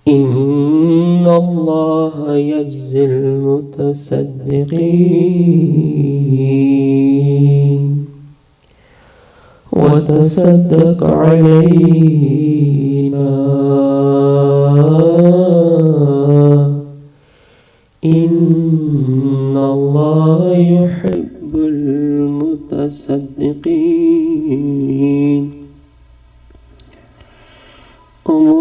إن الله يجزي المتصدقين وتصدق علينا إن الله يحب المتصدقين.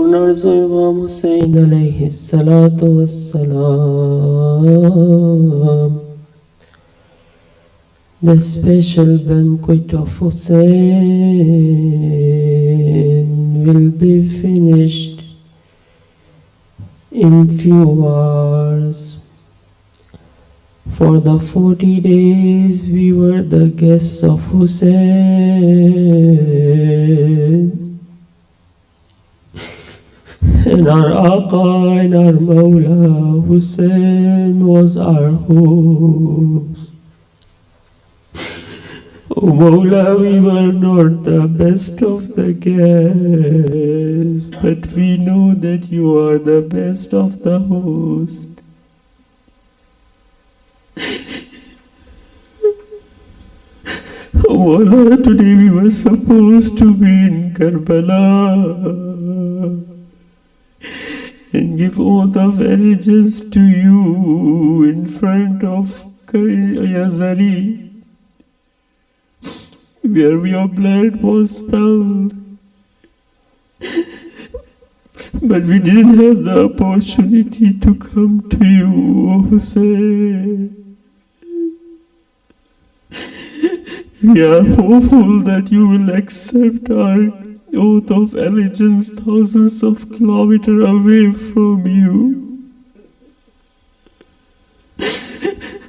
Nurse Imam Hussain alayhi salatu wassalam. The special banquet of Hussain will be finished in few hours. For the 40 days we were the guests of Hussain. And our Aqa and our Mawla Hussain was our host. Oh Mawla, we were not the best of the guests, but we know that you are the best of the host. Oh Mawla, today we were supposed to be in Karbala and give oath of allegiance to you in front of Yazari, where your blood was spilled. But we didn't have the opportunity to come to you, Hussain. We are hopeful that you will accept our oath of allegiance thousands of kilometers away from you.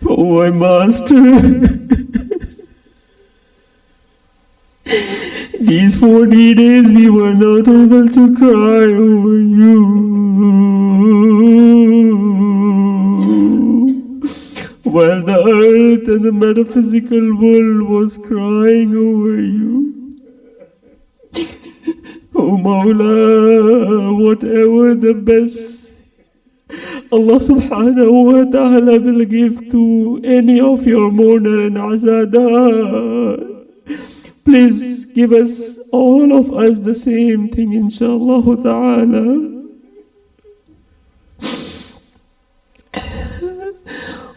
Oh my master, these 40 days we were not able to cry over you, while the earth and the metaphysical world was crying over you. Oh Mawla, whatever the best Allah subhanahu wa ta'ala will give to any of your mourner and azadat, please give us, all of us, the same thing, inshallah ta'ala.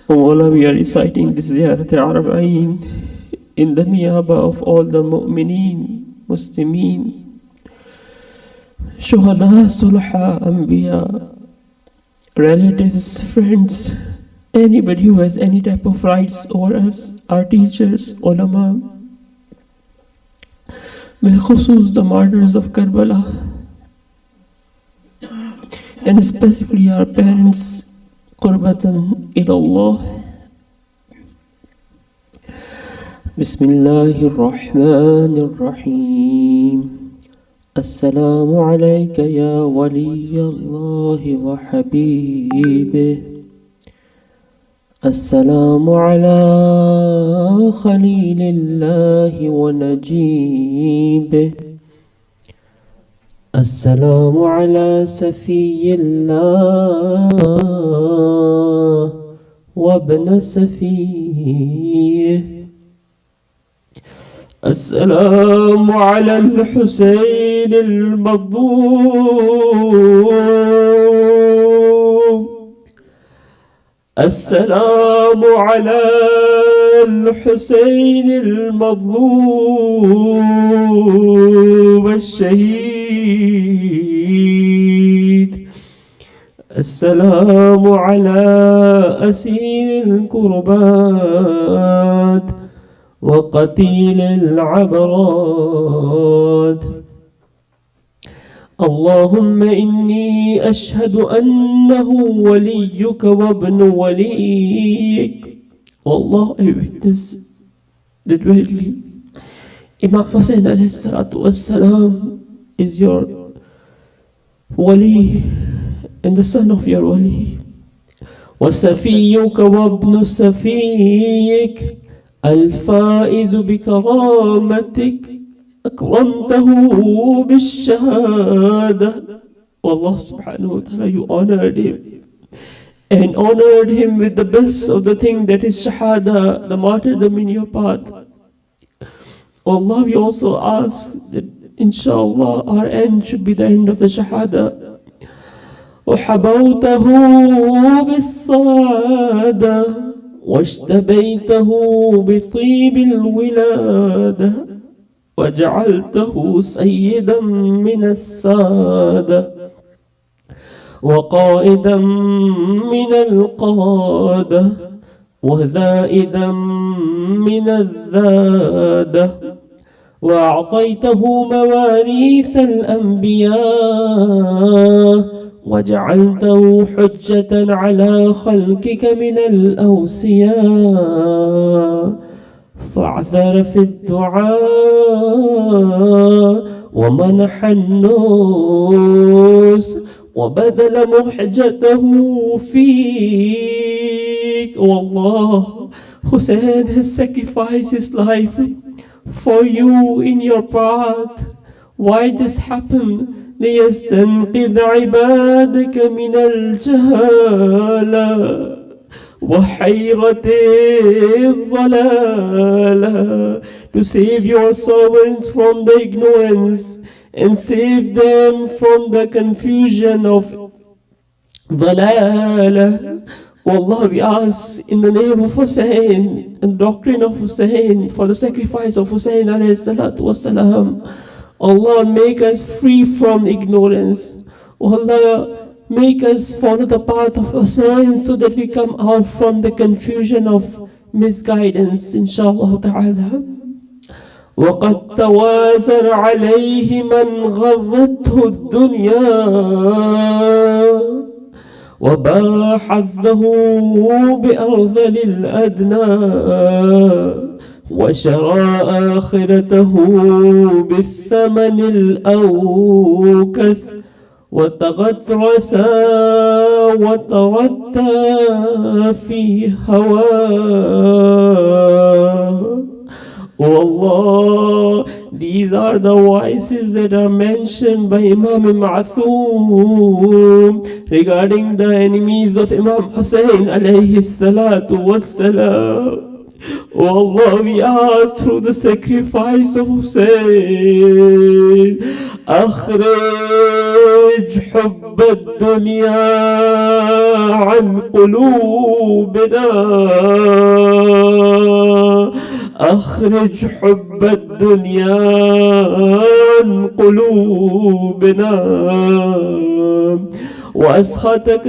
Oh Mawla, we are reciting this Majlis-e-Arbaeen in the niyaba of all the mu'mineen, Muslimin, Shuhada, Sulha, Anbiya, relatives, friends, anybody who has any type of rights over us, our teachers, ulama, bil khusus the martyrs of Karbala, and especially our parents, qurbatan ilallah. Bismillahir Rahmanir Rahim. السلام عليك يا ولي الله وحبيبه. السلام على خليل الله ونجيبه. السلام على سفي الله وابن سفيه. السلام على الحسين المظلوم. السلام على الحسين المظلوم الشهيد. السلام على أسير الكربات وقتيل العبرات. اللهم إني أشهد أنه وليك وابن وليك. Allah, I witness that verily Imam Hussain alayhi salatu wassalam is your wali and the son of your wali. وَسَفِيُّكَ وَابْنُ سَفِيِّكَ الفائز بكرامتك أكرمته بالشهادة Allah subhanahu wa ta'ala, you honored him and honored him with the best of the thing, that is shahada, the martyrdom in your path. Allah, we also ask that inshallah our end should be the end of the shahada. وحبوته بالصادة واشتبيته بطيب الولادة وجعلته سيدا من السادة وقائدا من القادة وذائدا من الذادة وأعطيته مواريث الأنبياء وجعلته حجة على خلقك من الأوصياء فاعثر في الدعاء ومنح النوس وبذل محجته فيك. والله, Hussein has sacrificed his life for you in your path. Why this happened? ليستنقذ عبادك من الجهالة وحيرة الضلالة, to save your servants from the ignorance and save them from the confusion of ضلالة. Wallah, we ask in the name of Hussein and doctrine of Hussein, for the sacrifice of Hussein alayhi salatu wassalam. Allah, make us free from ignorance. Allah, make us follow the path of Hussein so that we come out from the confusion of misguidance, inshallah ta'ala. وَقَدْ تَوَازَرَ عَلَيْهِ مَنْ غَرَّتْهُ الدُّنْيَا وَبَاعَ حَظَّهُ بِأَرْذَلِ الْأَدْنَى وشرى آخرته بالثمن الأوكث وتغطرس وتردى في هواه. Oh Allah, these are the vices that are mentioned by Imam Ma'thum regarding the enemies of Imam Hussein alayhi salatu wassalam. Oh Allah, we ask through the sacrifice of Hussein, أخرج حب الدنيا عن قلوبنا، أخرج حب الدنيا عن قلوبنا، وأسخطك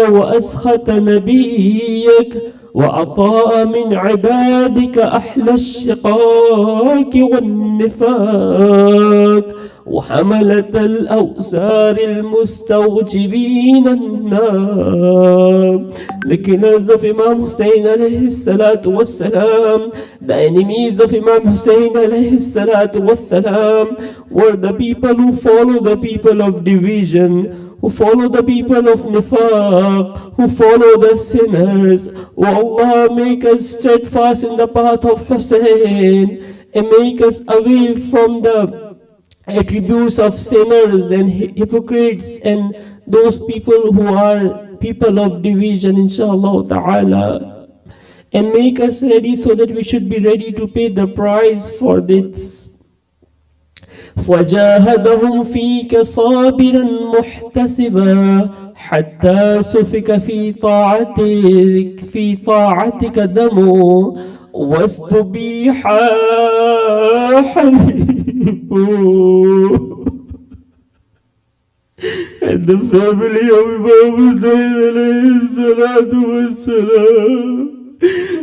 وأسخط نبيك وأطاء من عبادك أحلى الشقاق والنفاق وحملة الأوزار المستوجبين النار. The killers of Imam Hussein alayhi salatu wassalam, the enemies of Imam Hussein alayhi salatu wassalam, were the people who follow the people of division, who follow the people of nifaq, who follow the sinners. O Allah, make us steadfast in the path of Hussein and make us away from the attributes of sinners and hypocrites and those people who are people of division, inshallah ta'ala, and make us ready so that we should be ready to pay the price for this. فجاهدهم فيك صابرا محتسبا حتى سفك في طاعتك دمه واستبيح Halima. And the family of Imam Hussein alayhi salatu wassalam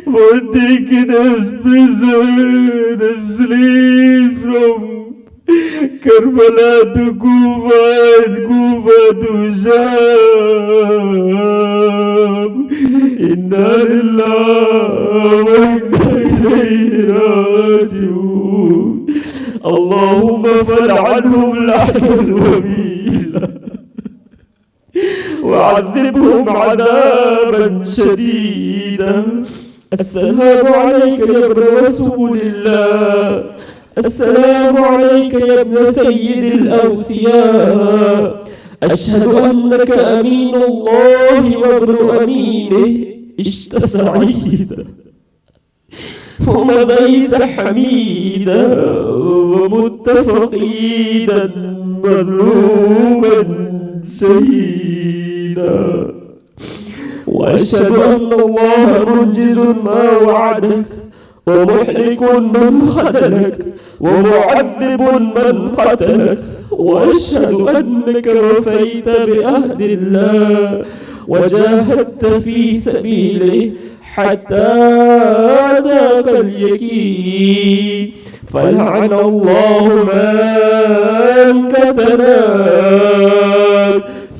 were taken as prisoners, as slaves from Karbala to Kufa and Kufa to Sham. Inna lillahi wa inna ilayhi raji'un. Allahumma fal'anhum la'nan wabila وعذبهم عذابا شديدا. السلام عليك يا ابن رسول الله، السلام عليك يا ابن سيد الأوصياء، أشهد أنك أمين الله وابن أمينه عشت سعيدا ومضيت حميدا ومت فقيدا مظلوما شهيدا. وأشهد أن الله منجز ما وعدك ومحرك من خذلك ومعذب من قتلك. وأشهد أنك وفيت بعهد الله وجاهدت في سبيله حتى ذاق اليقين. فلعن الله من قتلك،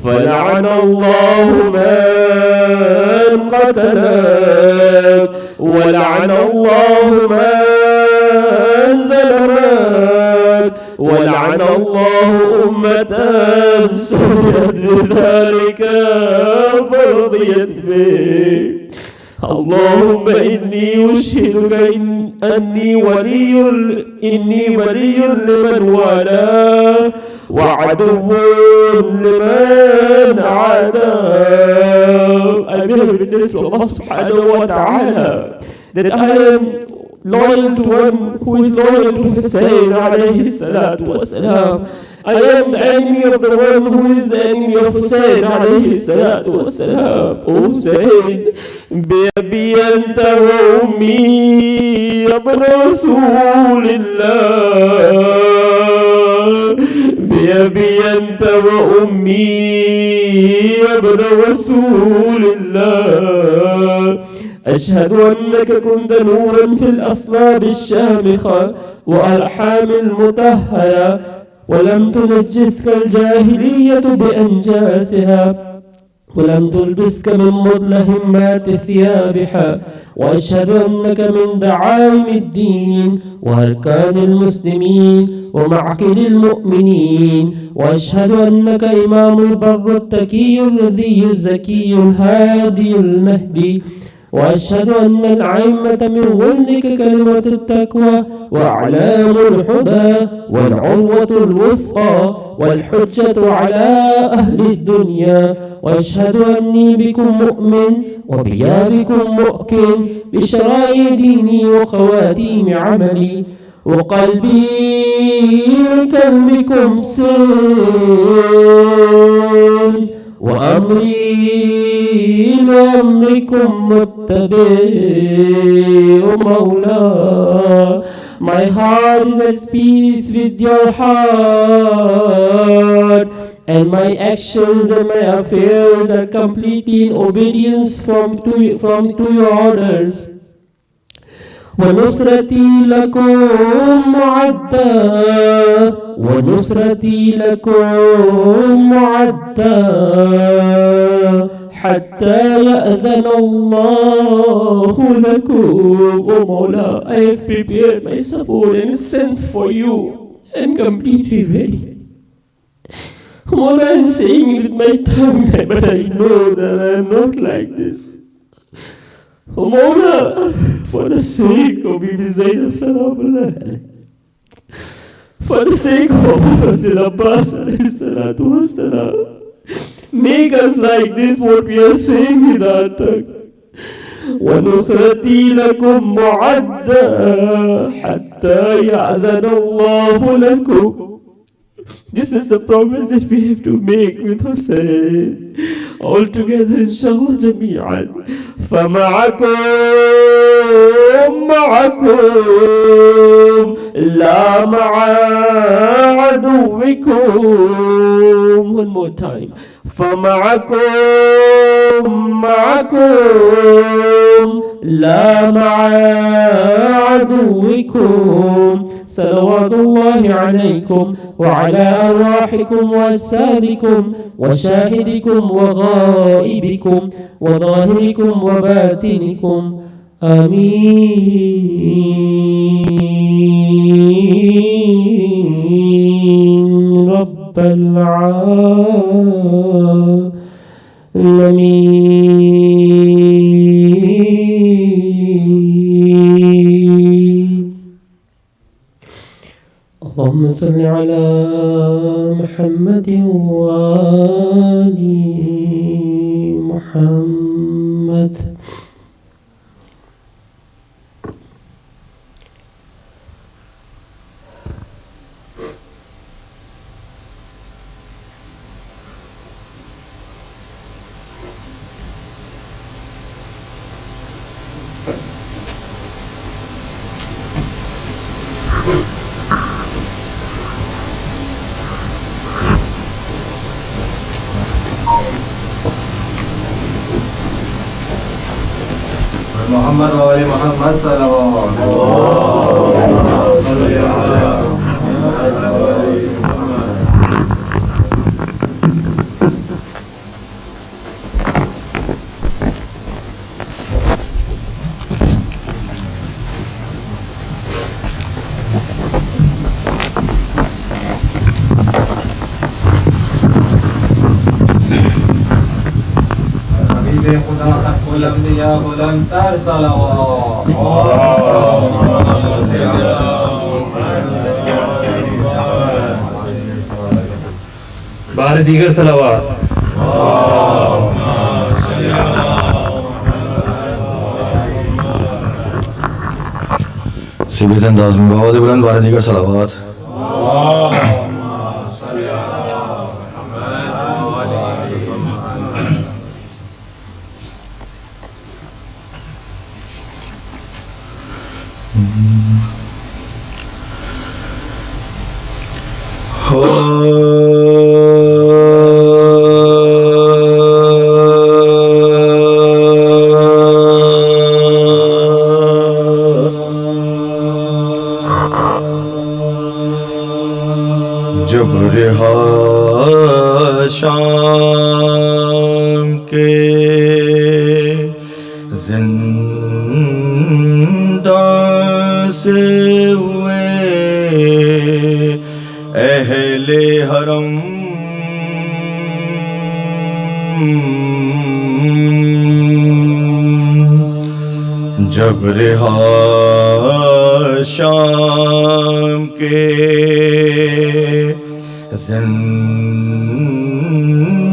فلعن الله من قتلك، ولعن الله من ظلمك، ولعن الله أمة سمعت بذلك فرضيت به. اللهم إني أشهدك إني ولي لمن والاه وعدو لمن عاداه. I bear witness to Allah subhanahu wa ta'ala that I am loyal to one who is loyal to Hussein alayhi salatu wasalam. I am the enemy of the one who is the enemy of Hussein alayhi salatu wasalam. O Hussein, بأبي أنت وأمي يا ابن رسول الله، بأبي أنت وأمي يا ابن رسول الله. أشهد أنك كنت نورا في الأصلاب الشامخة وأرحام المطهرة، ولم تنجسك الجاهلية بأنجاسها، ولم تلبسك من مدلهمات ثيابها. وأشهد أنك من دعائم الدين وأركان المسلمين ومعقل المؤمنين. وأشهد أنك إمام البر التقي الرضي الزكي الهادي المهدي. وأشهد أن العامة من ظلك كلمة التقوى وأعلام الهدى والعروة الوثقى والحجة على أهل الدنيا. وأشهد أني بكم مؤمن وبيا بكم مؤكن بشرائع ديني وخواتيم عملي، وقلبي لكم بكم سن وأمري لأمركم متبع مولا. My heart is at peace with your heart, and my actions and my affairs are completely in obedience to your orders. ونصرتي لكم معدة، ونصرتي لكم معدة حتى يأذن الله لكم. O Mawla, I have prepared my support and strength for you and completely ready. Mawla, I am saying it with my tongue, but I know that I am not like this. O Mawla, for the sake of Bibi Zainab Salamullah, for the sake of Prophet Abbas alayhi salatu wassalam, make us like this, what we are saying with our tongue. وَنُصْرَتِي لَكُمْ مُعَدَّةٌ حَتَّى يَأْذَنَ اللَّهُ لَكُمْ. This is the promise that we have to make with Hussein. All together, inshallah, jami'an. فَمَعَكُمْ مَعَكُمْ لَا مَعَ عَدُوِّكُمْ. One more time. فَمَعَكُمْ مَعَكُمْ لَا مَعَ عَدُوِّكُمْ. صلوات الله عليكم وعلى أرواحكم وأجسادكم وشاهدكم وغائبكم وظاهركم وباطنكم. آمين رب العالمين. اللهم صل على محمد محمد وآل محمد صلوات خدا تک بلند یا بلند تر صلوات بار دیگر صلوات سبیت انداز میں بہت بلند بار دیگر صلوات جب رہا شام کے زندان سے ہوئے اہل حرم جب رہا شام کے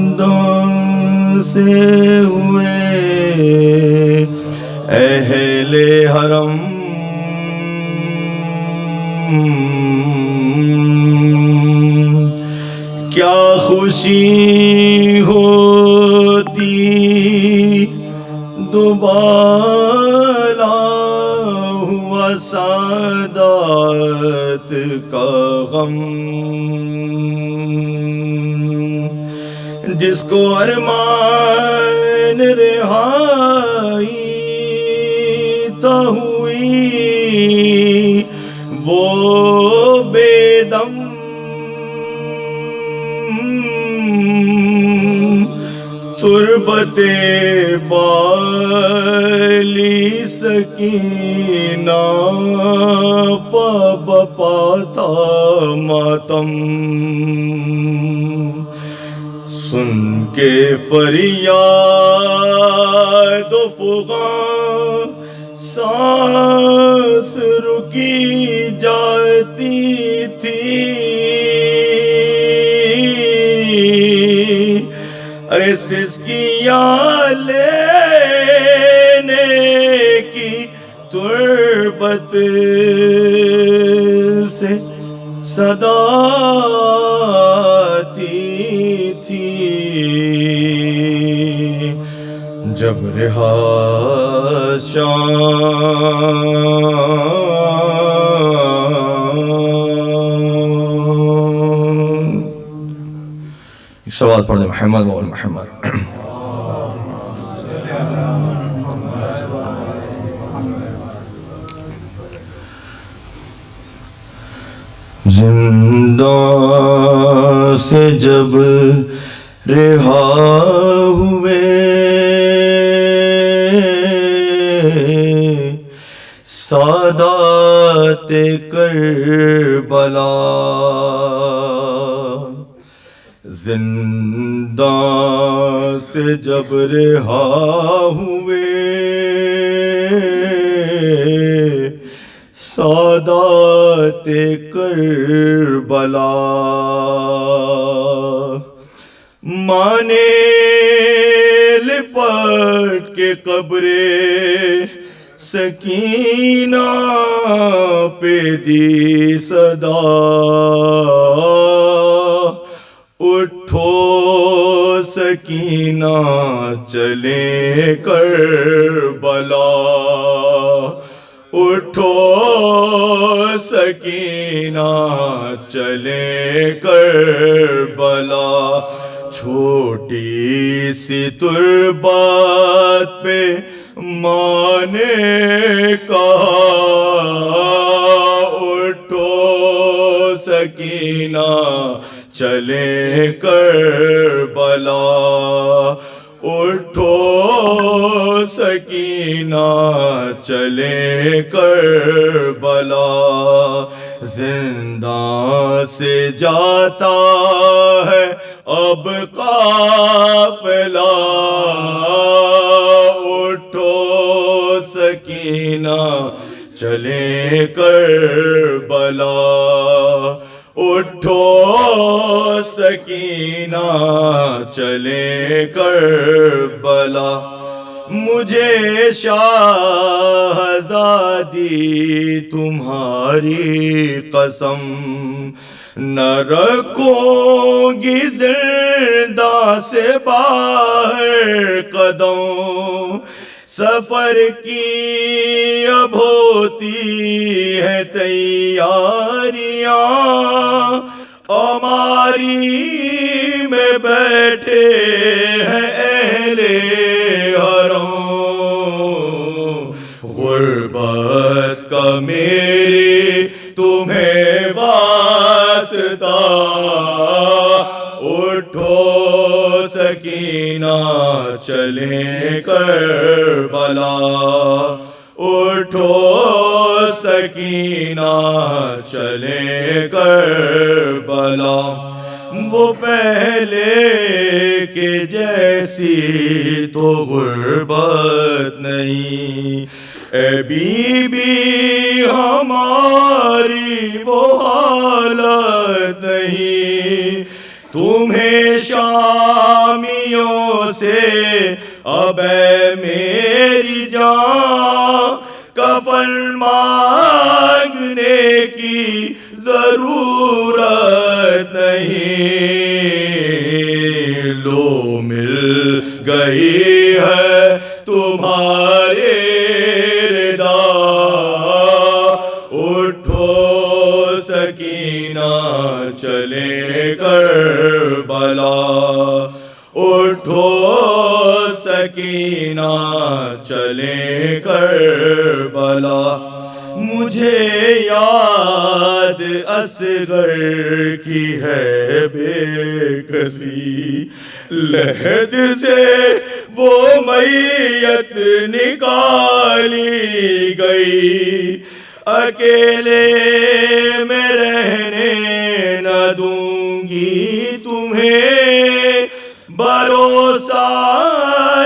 زندان سے ہوئے اہل حرم کیا خوشی ہوتی دوبالا ہوا سعادت کا غم جس کو ارمان رہائی تا ہوئی وہ بے دم تربت بالی سکینہ پا بپا تھا ماتم سن کے فریاد و فغاں سانس رکی جاتی تھی ارے سسکیاں لینے کی تربت سے صدا آتی تھی جب رہا شام صلوات پڑھ دیں محمد و آل محمد زندان سے جب رہا ہوئے سادات کربلا زندان سے جب رہا ہوئے سادات کربلا مانے لپٹ کے قبر سکینہ پہ دی صدا اٹھو سکینہ چلے کربلا اٹھو سکینہ چلے کربلا چھوٹی سی تربت پہ ماں نے کہا اٹھو سکینہ چلے کربلا، اٹھو سکینہ چلے کربلا، زنداں سے جاتا ہے اب قافلہ، اٹھو سکینہ چلے کربلا، اٹھو سکینہ چلے کربلا، مجھے شاہزادی تمہاری قسم نہ رکھوں گی زندہ سے باہر قدم، سفر کی اب ہوتی ہے تیاریاں، ہماری میں بیٹھے ہیں اہل حرم، غربت کا میری تمہیں واسطہ، اٹھو سکینہ چلے کربلا، اٹھو سکینہ چلے کربلا، وہ پہلے کے جیسی تو غربت نہیں، اے بی بی ہماری وہ حالت نہیں، تمہیں شامیوں سے اب اے میری جان کفن مانگنے کی ضرورت نہیں، لو مل گئی ہے تمہارے ردا، اٹھو سکینہ چلے کربلا، اٹھو سکینہ چلے کربلا، مجھے یاد اصغر کی ہے بے کسی، لحد سے وہ میت نکالی گئی، اکیلے میں رہنے نہ دوں گی تمہیں، بھروسہ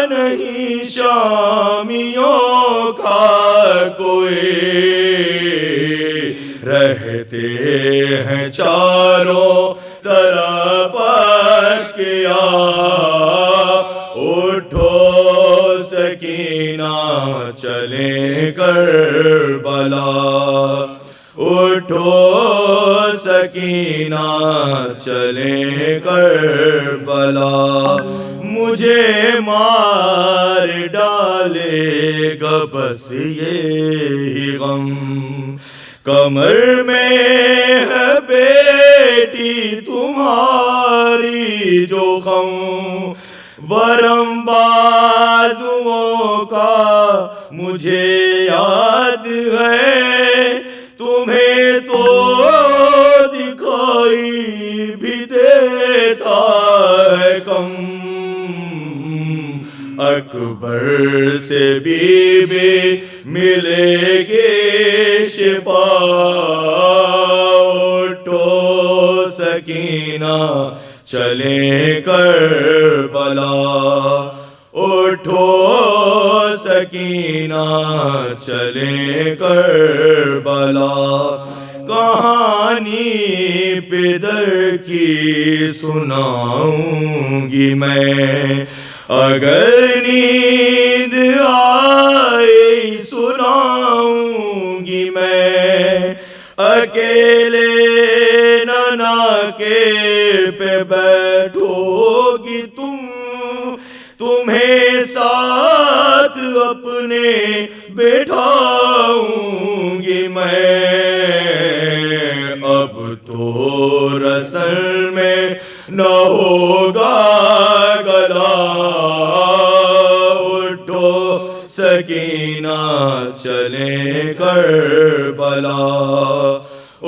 نہیں شامیوں کا کوئی، رہتے ہیں چاروں طرف اشکیا، اٹھو سکینہ چلے کربلا، اٹھو سکینہ چلے کربلا، مجھے مار ڈالے گا بس یہی غم، کمر میں ہے بیٹی تمہاری جو غم، ورم بازوؤں کا مجھے یاد ہے، تمہیں تو دکھائی بھی دیتا ہے کم، اکبر سے بی بی ملے گی شفا، اٹھو سکینہ چلے کربلا، اٹھو سکینہ چلے کربلا، کہانی پدر کی سناؤں گی میں، اگر نیند آئی سناؤں گی میں، اکیلے نانا کے پہ بیٹھو گی تم، تمہیں ساتھ اپنے بٹھاؤں گی میں، اب تو رسل میں نہ ہوگا گلا، اٹھو سکینہ چلے کربلا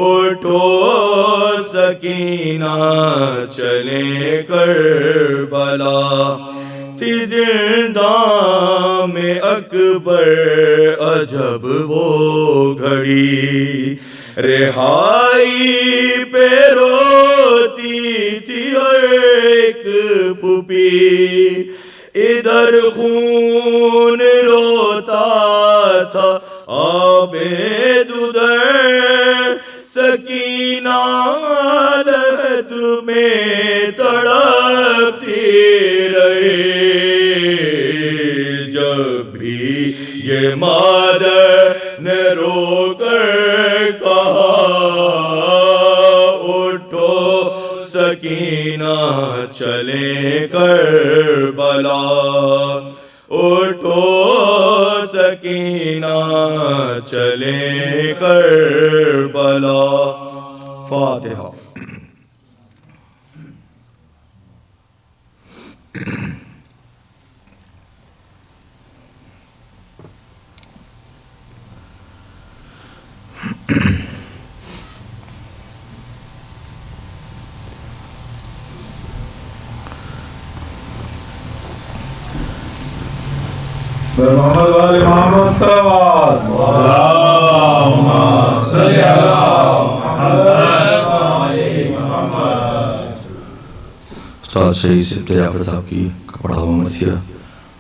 اٹھو سکینہ چلے کربلا تھی زندہ میں اکبر عجب وہ گھڑی رہائی پہ روتی تھی ہر ایک پھوپھی ادھر خون روتا تھا عابد ادھر سکینہ لہد میں تڑپتی رہی جب بھی یہ مادر نے رو کر کہا اٹھو سکینہ چلے کربلا اٹھو سکینہ چلے کربلا فاتحہ محمد وآل محمد صلوات اللہم صلی علی محمد. استاد شہید سبت جعفر صاحب کی پڑھا ہوا مرثیہ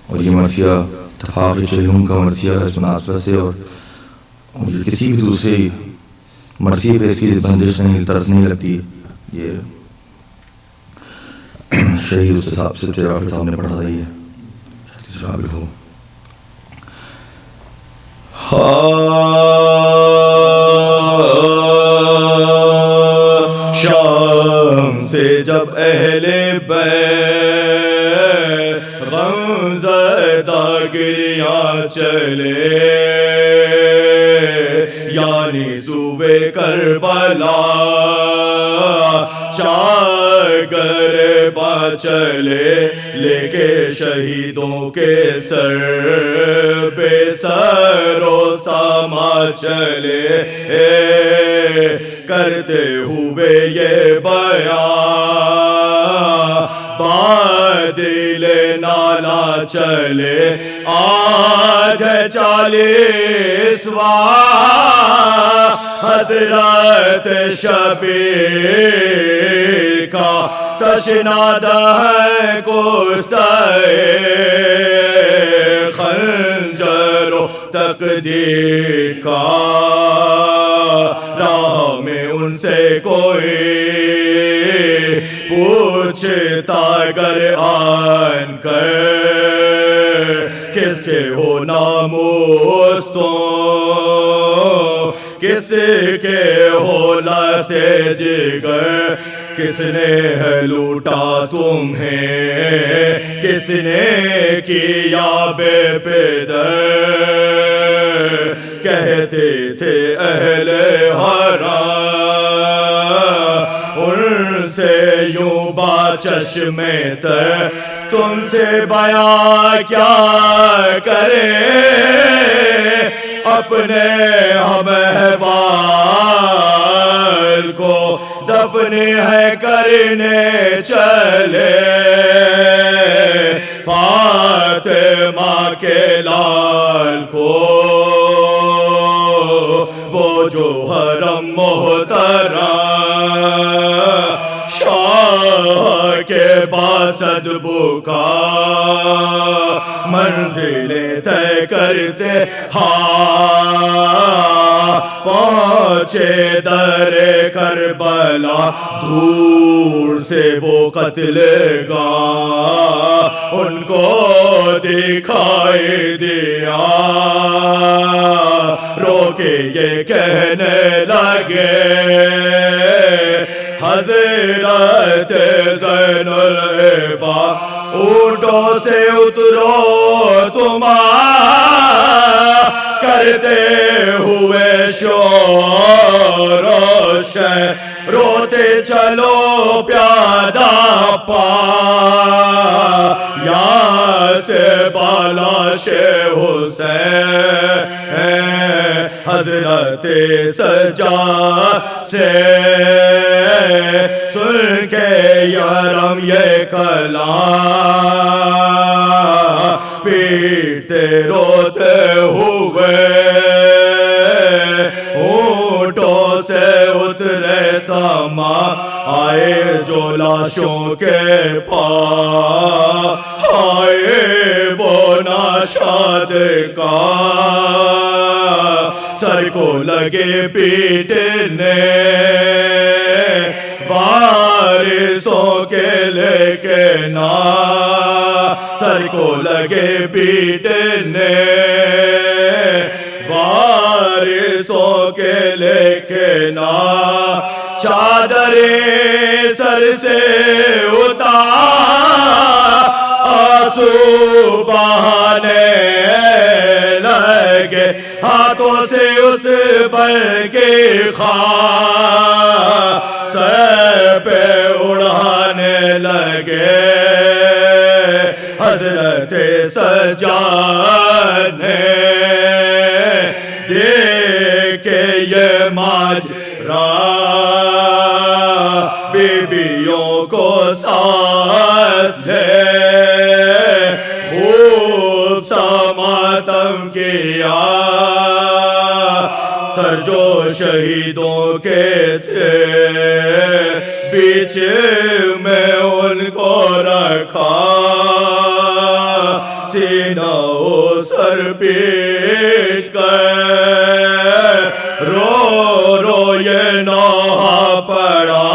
اور یہ مرثیہ اتفاق چہلم کا مرثیہ ہے اس مناسبت سے اور یہ کسی بھی دوسرے مرثیے پہ اس کی بندش نہیں طرز نہیں لگتی. یہ شہید استاد صاحب سبت جعفر صاحب نے پڑھا تھا یہ شاید کسی قابل ہو. شام سے جب اہل بیت غم زدہ گریاں چلے یعنی صوبے کربلا چاگر با چلے لے کے شہیدوں کے سر بے سر و ساما چلے کرتے ہوئے یہ بیان بادل نالا چلے آج 40واں حضرت شبیر کا تشناد ہے کشتہ خنجر و تقدیر کا راہ میں ان سے کوئی پوچھتا گر آن کر کس کے ہو ناموس تم کس کے ہو لہتے جگر کس نے ہے لوٹا تمہیں کس نے کیا بے پدر کہتے تھے اہل حرام ان سے یوں با چشمے تر تم سے بیان کیا کرے اپنے ہم احوال کو دفن ہے کرنے چلے فاطمہ کے لال کو وہ جو حرم محترم شاہ کے باسد بکا منزلیں طے کرتے پہنچے در کربلا دور سے وہ قتل گاہ ان کو دکھائی دیا رو کے یہ کہنے لگے حضرت زین العباد اونٹوں سے اترو تم کرتے ہوئے شور و شہ روتے چلو پیادہ پا یا سے بالا لاش حسین حضرت سجاد سے سن کے یارم یہ کلام پیٹتے روتے ہوئے اونٹوں سے اترے تمام آئے جو لاشوں کے پاس آئے وہ ناشاد کا سر کو لگے پیٹنے وارثوں کے لے کے نا سر کو لگے پیٹنے وارثوں کے لے کے نا چادر سر سے اتار آنسو بہانے لگے ہاتھوں سے اس بل کی خاک سر پہ اڑانے لگے حضرت سجاد نے دیکھے یہ ماجرا بیویوں کو ساتھ لے خوب سا ماتم کیا سر جو شہیدوں کے تھے بیچ میں ان کو رکھا سینہ و سر پیٹ کر رو رو یہ نوحہ پڑا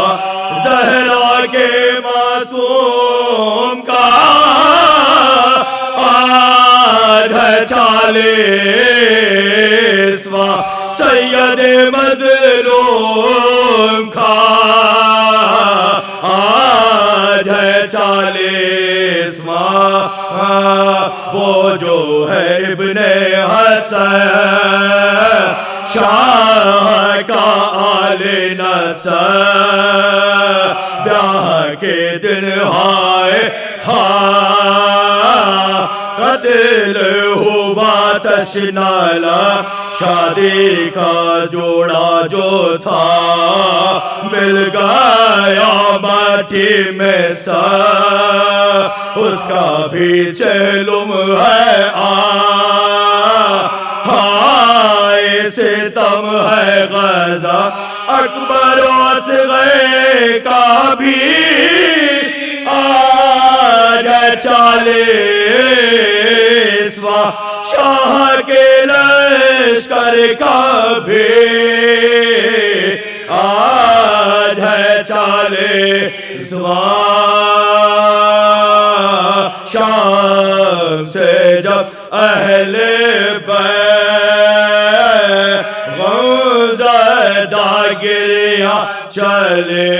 زہرا کے معصوم کا آج ہے 40واں سید مظلوم کا آج ہے 40واں وہ جو ہے ابن حسن شاہ کا آل نسب بیاہ کے دن ہائے قتل ہوا تشنالا شادی کا جوڑا جو تھا مل گیا مٹی میں سا اس کا بھی چہلم ہے ہائے ستم ہے غزہ اکبر و اصغر کا بھی آج 40واں شاہ کے لشکر کا بھی آج ہے 40واں شام سے جب اہل بیت غمزدہ گریاں چلے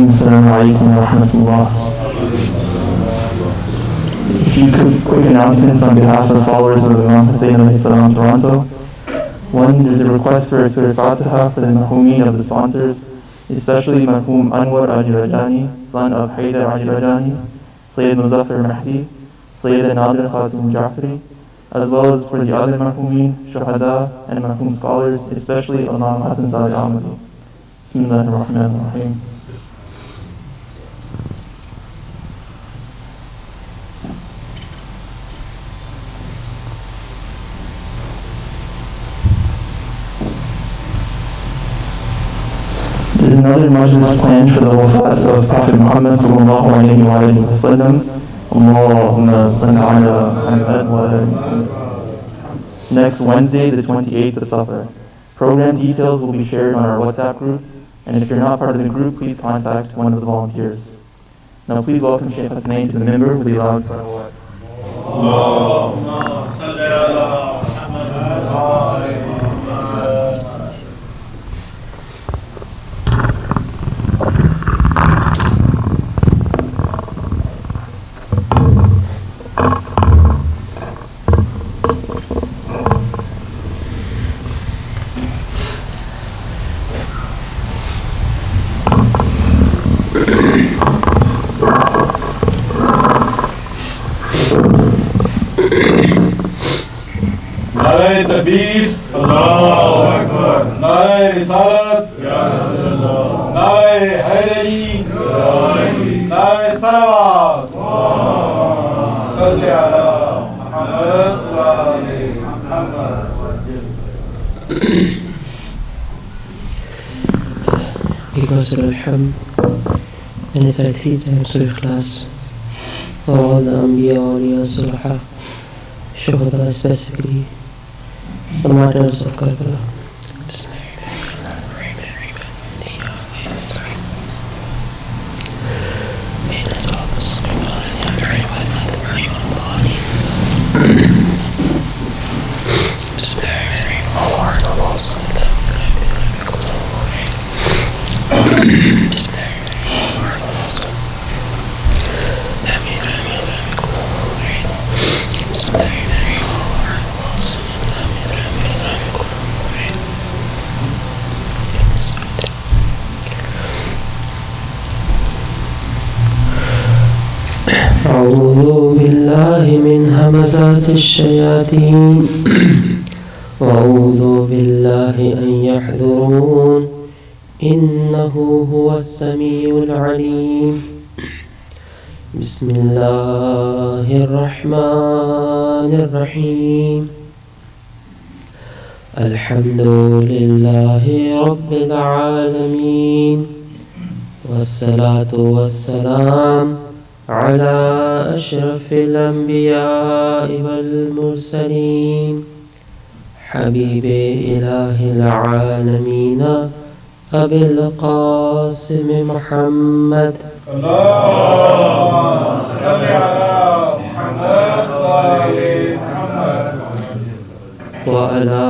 Assalamu alaikum wa rahmatullah. A few quick announcements on behalf of the followers of Imam Hasnain alayhi salam Toronto. One, there's a request for a Surah Fatiha for the Mahumeen of the sponsors, especially Mahum Anwar Ali Rajani, son of Haydar Ali Rajani, Sayyid Muzaffar Mahdi, Sayyid Nadir Khatum Jafri, as well as for the other Mahumeen, Shuhada, and Mahum scholars, especially Imam Hassan Salih Ahmadi. Bismillahir Rahmanir Rahim. There's another majlis planned for the wafat of Prophet Muhammad sallallahu alayhi wa sallam. Allahumma salli ala Muhammad wa ala Muhammad. Next Wednesday, the 28th of Safar. Program details will be shared on our WhatsApp group, and if you're not part of the group, please contact one of the volunteers. Now please welcome Sheikh Hasnain to the member with the loud salawat. نعرہ تکبیر، اللہ اکبر، نعرہ رسالت، یا رسول اللہ، نعرہ حیدری، نعرہ صلوات، صلی علی محمد و آل محمد. Because Alhamd and its three times of Ikhlas for all the Anbiya, Awliya, Sulaha, Shuhada, specifically the martyrs of Karbala. أعوذ بالله من همزات الشياطين وأعوذ بالله أن يحضرون إنه هو السميع العليم. بسم الله الرحمن الرحيم. الحمد لله رب العالمين والصلاة والسلام على أشرف الأنبياء والمرسلين حبيب إله العالمين أبي القاسم محمد اللهم صل على محمد وآل محمد وعلى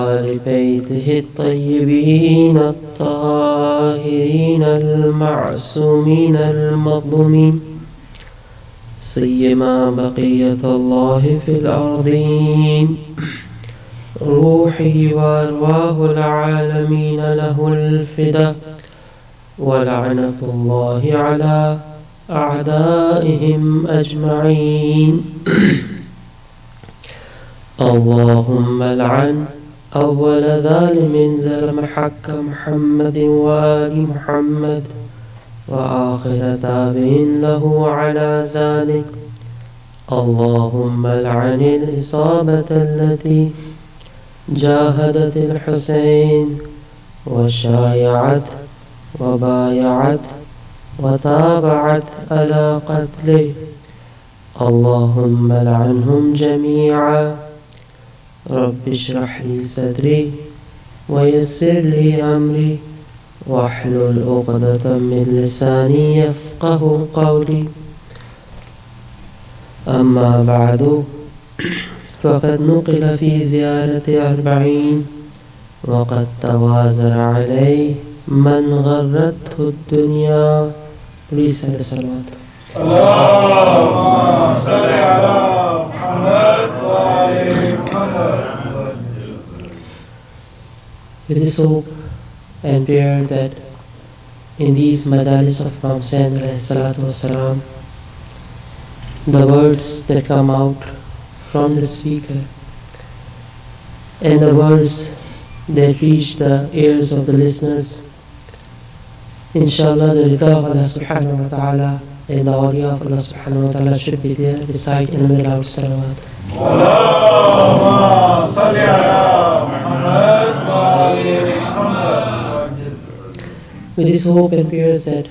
آل بيته الطيبين الطاهرين المعصومين المظلومين سيما بقية الله في الأرضين روحي وأرواح العالمين له الفدا ولعنة الله على أعدائهم أجمعين. اللهم لعن أول ظالم ظلم حق محمد وآل محمد وآخر تابع له على ذلك. اللهم لعن الإصابة التي جاهدت الحسين وشايعت وبايعت وتابعت على قتله. اللهم لعنهم جميعا. رب اشرح لي صدري ويسر لي أمري واحلل عقدة من لساني يفقه قولي. أما بعد فقد نقل في زيارة 40 وقد توازر عليه من غرته الدنيا. Please say the salawat. اللهم صل على محمد وآل محمد. With this hope and prayer that in these Majlis of Imam Hussain alayhi salatu wassalam, the words that come out from the speaker and the words that reach the ears of the listeners, inshallah the rida of Allah subhanahu wa ta'ala and the awliya of Allah subhanahu wa ta'ala should be there recite another loud salawat. اللهم صل على محمد وآل محمد. With this hope and prayers that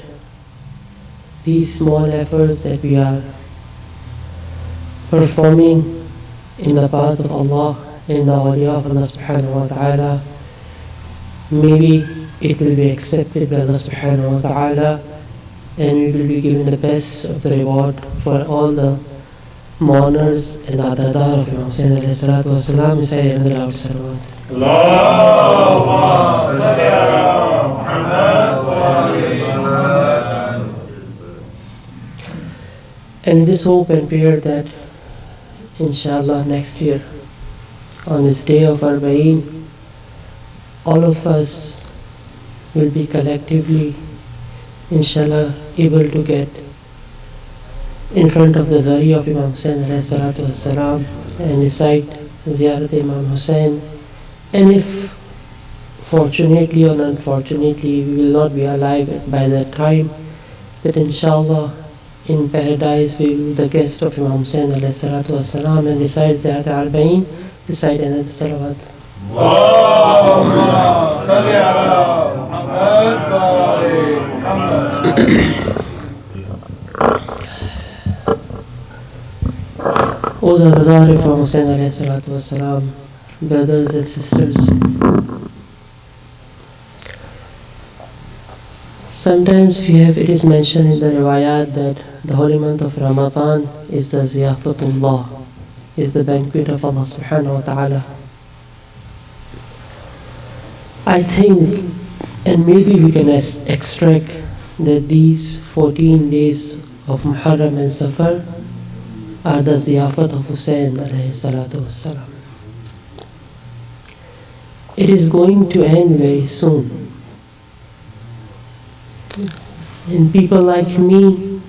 these small efforts that we are performing in the path of Allah and the awliya of Allah subhanahu wa ta'ala maybe it will be accepted by Allah subhanahu wa ta'ala, and we will be given the best of the reward for all the mourners and the adadar of Imam Hussain alayhi salatu wasalam inside another loud salawat. Allahumma salli ala Muhammad wa ali Muhammad. And this hope and prayer that inshallah next year on this day of Arbaeen, all of us will be collectively inshallah able to get in front of the Dari of Imam Hussain alayhi salatu wassalam and recite Ziyarat Imam Hussain. And if fortunately or unfortunately we will not be alive by that time, that inshallah in paradise we will be the guest of Imam Hussain alayhi salatu wassalam and recite Majlis-e-Arbaeen, recite another salawat. Allahumma salli ala Muhammad wa ali Muhammad. O the Adadar of Imam Hussain alayhi salatu wassalam, brothers and sisters, sometimes it is mentioned in the riwayat that the holy month of Ramadan is the ziyafatullah, is the banquet of Allah subhanahu wa ta'ala. I think, and maybe we can extract that these 14 days of Muharram and Safar are the ziyafat of Hussain alayhi salatu wassalam. It is going to end very soon. And people like me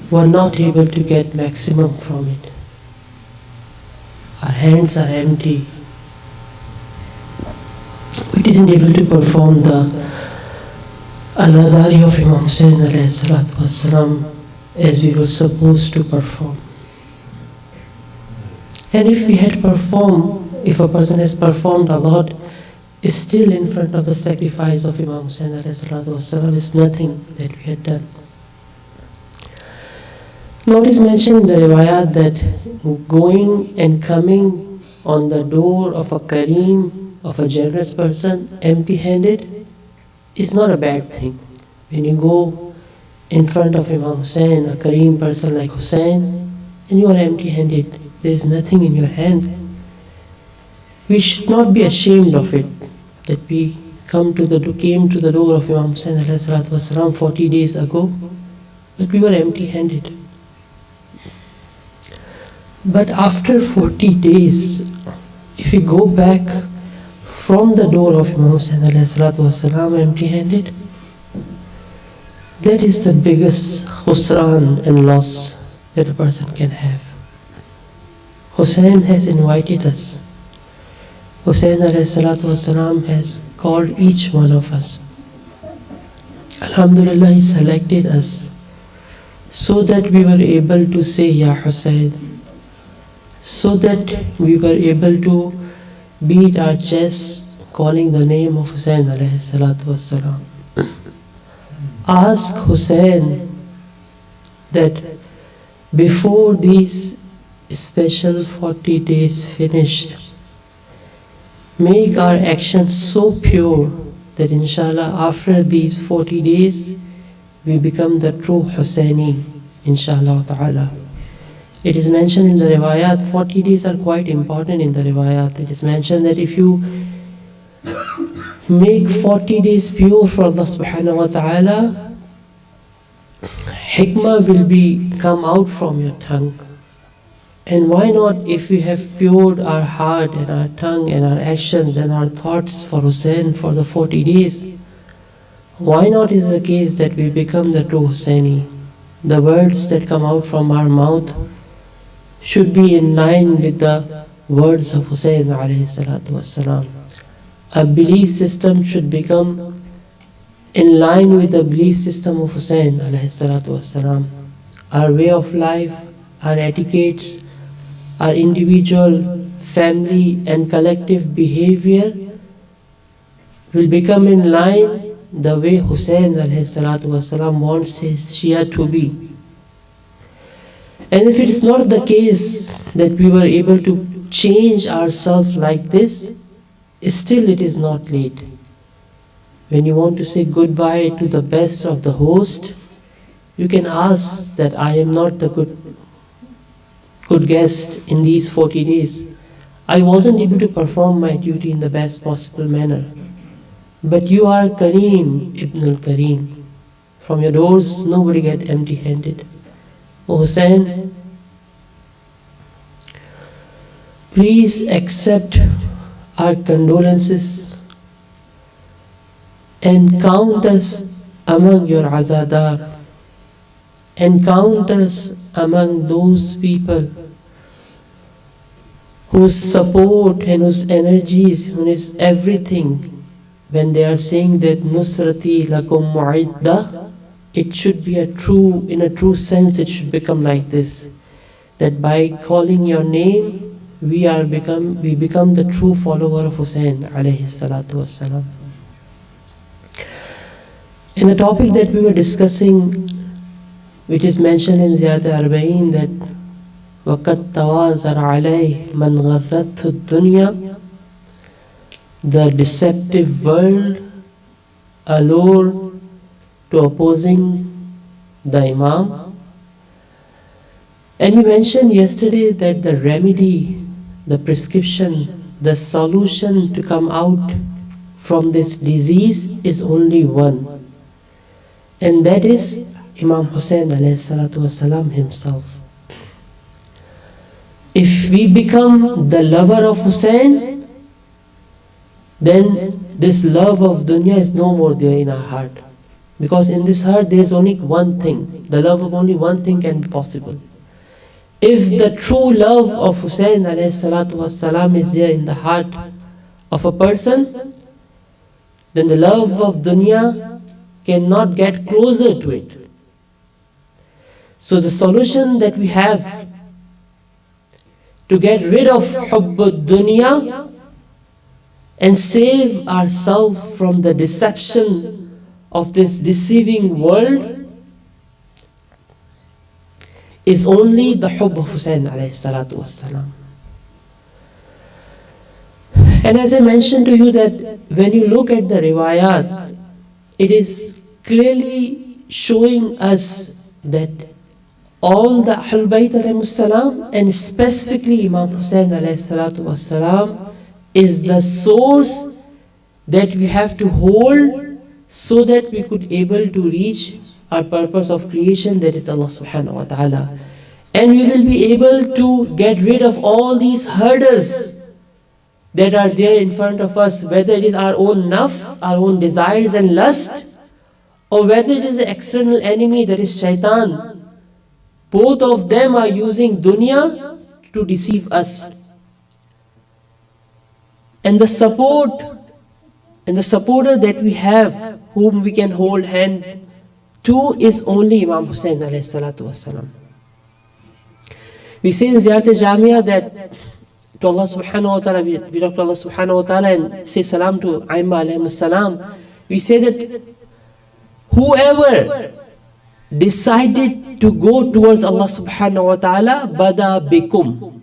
were not able to get maximum from it. Our hands are empty. We didn't able to perform the Adadari of Imam Hussain alayhi salatu wassalam as we were supposed to perform. And if we had performed, if a person has performed a lot, is still in front of the sacrifice of Imam Hussain alayhi salatu wassalam is nothing that we had done. Now it is mentioned in the riwayat that going and coming on the door of a Kareem, of a generous person, empty-handed, is not a bad thing. When you go in front of Imam Hussain, a Kareem person like Hussain, and you are empty-handed, there is nothing in your hand, we should not be ashamed of it, that we came to the door of Imam Hussain alayhi salatu wasalam 40 days ago, but we were empty-handed. But after 40 days, if we go back from the door of Imam Hussain alayhi salatu wasalam empty-handed, that is the biggest khusran and loss that a person can have. Hussain has invited us. Hussain alayhi salatu wasalam has called each one of us. Alhamdulillah, he selected us so that we were able to say Ya Hussain, so that we were able to beat our chests calling the name of Hussain alayhi salatu wasalam. Ask Hussain that before these special 40 days finished, make our actions so pure that inshallah after these 40 days we become the true Hussaini, inshallah ta'ala. It is mentioned in the riwayat, 40 days are quite important in the riwayat. It is mentioned that if you make 40 days pure for Allah subhanahu wa ta'ala, hikmah will come out from your tongue. And why not, if we have pured our heart and our tongue and our actions and our thoughts for Hussain for the 40 days, why not is the case that we become the true Hussaini? The words that come out from our mouth should be in line with the words of Hussain alayhi salatu wassalam. A belief system should become in line with the belief system of Hussain alayhi salatu wassalam. Our way of life, our etiquettes, our individual, family and collective behavior will become in line the way Hussain alayhi salatu wassalam wants his Shia to be. And if it is not the case that we were able to change ourselves like this, still it is not late. when you want to say goodbye to the best of the host, you can ask that I am not the good guest in these 40 days. I wasn't able to perform my duty in the best possible manner. But you are Kareem, Ibn al-Kareem. From your doors, nobody get empty-handed. O Hussein, please accept our condolences and count us among your azadar, and count us among those people whose support and whose energies, whose everything, when they are saying that Nusrati lakum mu'idda, it should be in a true sense, it should become like this, that by calling your name, we become the true follower of Hussein alayhi salatu wassalam. In the topic that we were discussing, which is mentioned in Majlis-e-Arbaeen, that وَقَدْ تَوَازَرَ عَلَيْهِ مَنْ غَرَّتْهُ الدُّنْيَا, the deceptive world allure to opposing the Imam. And we mentioned yesterday that the remedy, the prescription, the solution to come out from this disease is only one, and that is Imam Hussein alayhi salatu wasalam himself. If we become the lover of Hussein, then this love of dunya is no more there in our heart. Because in this heart there is only one thing. The love of only one thing can be possible. If the true love of Hussein alayhi salatu wassalam is there in the heart of a person, then the love of dunya cannot get closer to it. So the solution that we have to get rid of hubbud dunya and save ourselves from the deception of this deceiving world is only the hubb of Hussein alayhi salatu wassalam. And as I mentioned to you that when you look at the riwayat, it is clearly showing us that all the Ahlul Bayt alayhi salam, and specifically Imam Hussein alayhi salatu wassalam, is the source that we have to hold so that we could able to reach our purpose of creation, that is Allah subhanahu wa ta'ala. And we will be able to get rid of all these hurdles that are there in front of us, whether it is our own nafs, our own desires and lust, or whether it is an external enemy, that is shaitan. Both of them are using dunya to deceive us. And the support and the supporter that we have, whom we can hold hand to, is only Imam Hussein alayhi salatu wassalam. We say in Ziyarat-e-Jamia that to Allah subhanahu wa ta'ala, we talk to Allah subhanahu wa ta'ala and say salam to Aimma alayhi salam. We say that whoever decided to go towards Allah subhanahu wa ta'ala, bada bikum,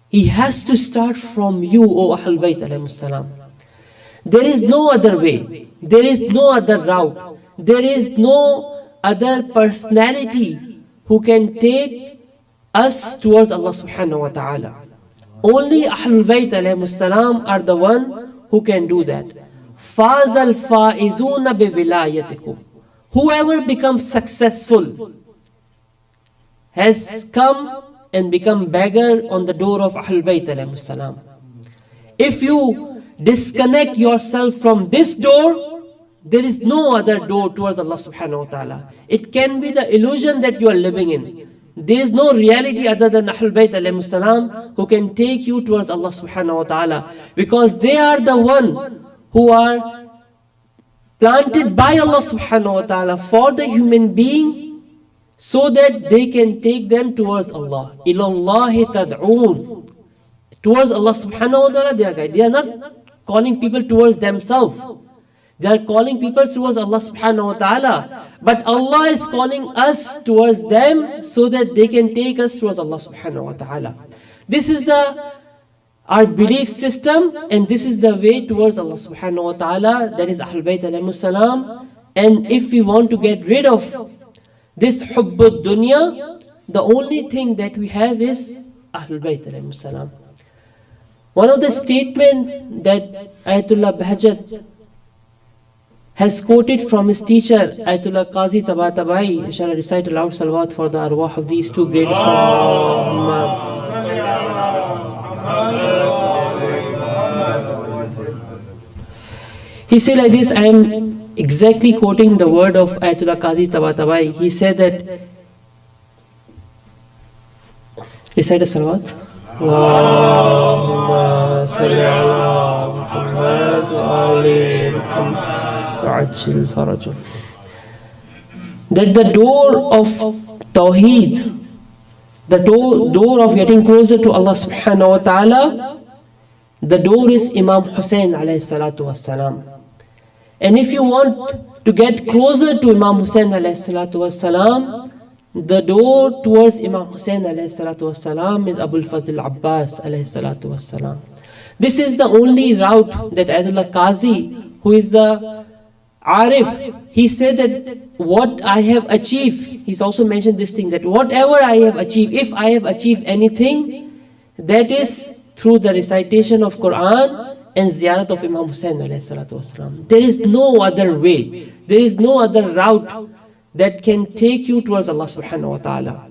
he has to start from you, O Ahlul Bayt alayhi salam. There is no other way. There is no other route. There is no other personality who can take us towards Allah subhanahu wa ta'ala. Only Ahlul Bayt alayhi salam are the one who can do that. Fazal faizuna bi wilayatikum. Whoever becomes successful has come and become beggar on the door of Ahlul Bayt alayhi salam. If you disconnect yourself from this door, there is no other door towards Allah subhanahu wa ta'ala. It can be the illusion that you are living in. There is no reality other than Ahlul Bayt alayhi salam who can take you towards Allah subhanahu wa ta'ala, because they are the one who are planted by Allah subhanahu wa ta'ala for the human being, so that they can take them towards Allah. Ilallahi tad'oon. Towards Allah subhanahu wa ta'ala they are guided. They are not calling people towards themselves. They are calling people towards Allah subhanahu wa ta'ala. But Allah is calling us towards them so that they can take us towards Allah subhanahu wa ta'ala. This is the our belief system, and this is the way towards Allah subhanahu wa ta'ala, that is Ahlul Bayt alayhimus salam. And if we want to get rid of this hubbud dunya, the only thing that we have is Ahlul Bayt alayhimus salam. One of the statements that Ayatollah Bahjat has quoted from his teacher, Ayatollah Qazi Tabatabai. Shall I recite aloud salawat for the arwah of these two great scholars? He said like this, I am exactly quoting the word of Ayatollah Qazi Tabatabai. He said that, recite a salawat. Allahumma salli ala Muhammad wa ali Muhammad. That the door of Tawheed, the door of getting closer to Allah subhanahu wa ta'ala, the door is Imam Hussain alayhi salatu wassalam. And if you want to get closer to Imam Hussain alayhi salatu wassalam, the door towards Imam Hussain alayhi salatu wassalam is Abul Fazl Abbas alayhi salatu wassalam. This is the only route that Ayatollah Qazi, who is the Arif, he said that what I have achieved, he's also mentioned this thing, that whatever I have achieved, if I have achieved anything, that is through the recitation of Quran and ziyarat of Imam Hussain alayhi salatu wasalam. There is no other way, there is no other route that can take you towards Allah subhanahu wa ta'ala.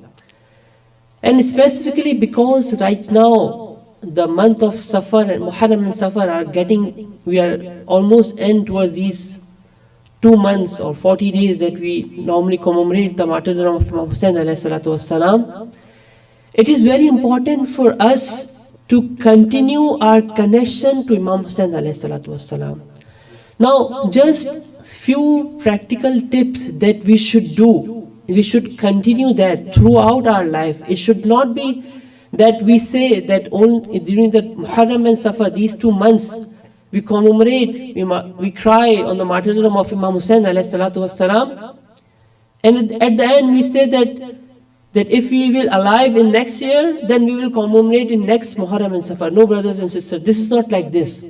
And specifically because right now, the month of Safar and Muharram and Safar are getting, we are almost end towards these 2 months or 40 days that we normally commemorate the martyrdom of Imam Hussain alayhi salatu wasalam. It is very important for us to continue our connection to Imam Hussain alayhi salatu wasalam. Now, just few practical tips that we should do. We should continue that throughout our life. It should not be that we say that only during the Muharram and Safar, these 2 months, we commemorate, we cry on the martyrdom of Imam Hussain alayhi salatu wasalam. And at the end we say that if we will alive in next year, then we will commemorate in next Muharram and Safar. No, brothers and sisters, this is not like this.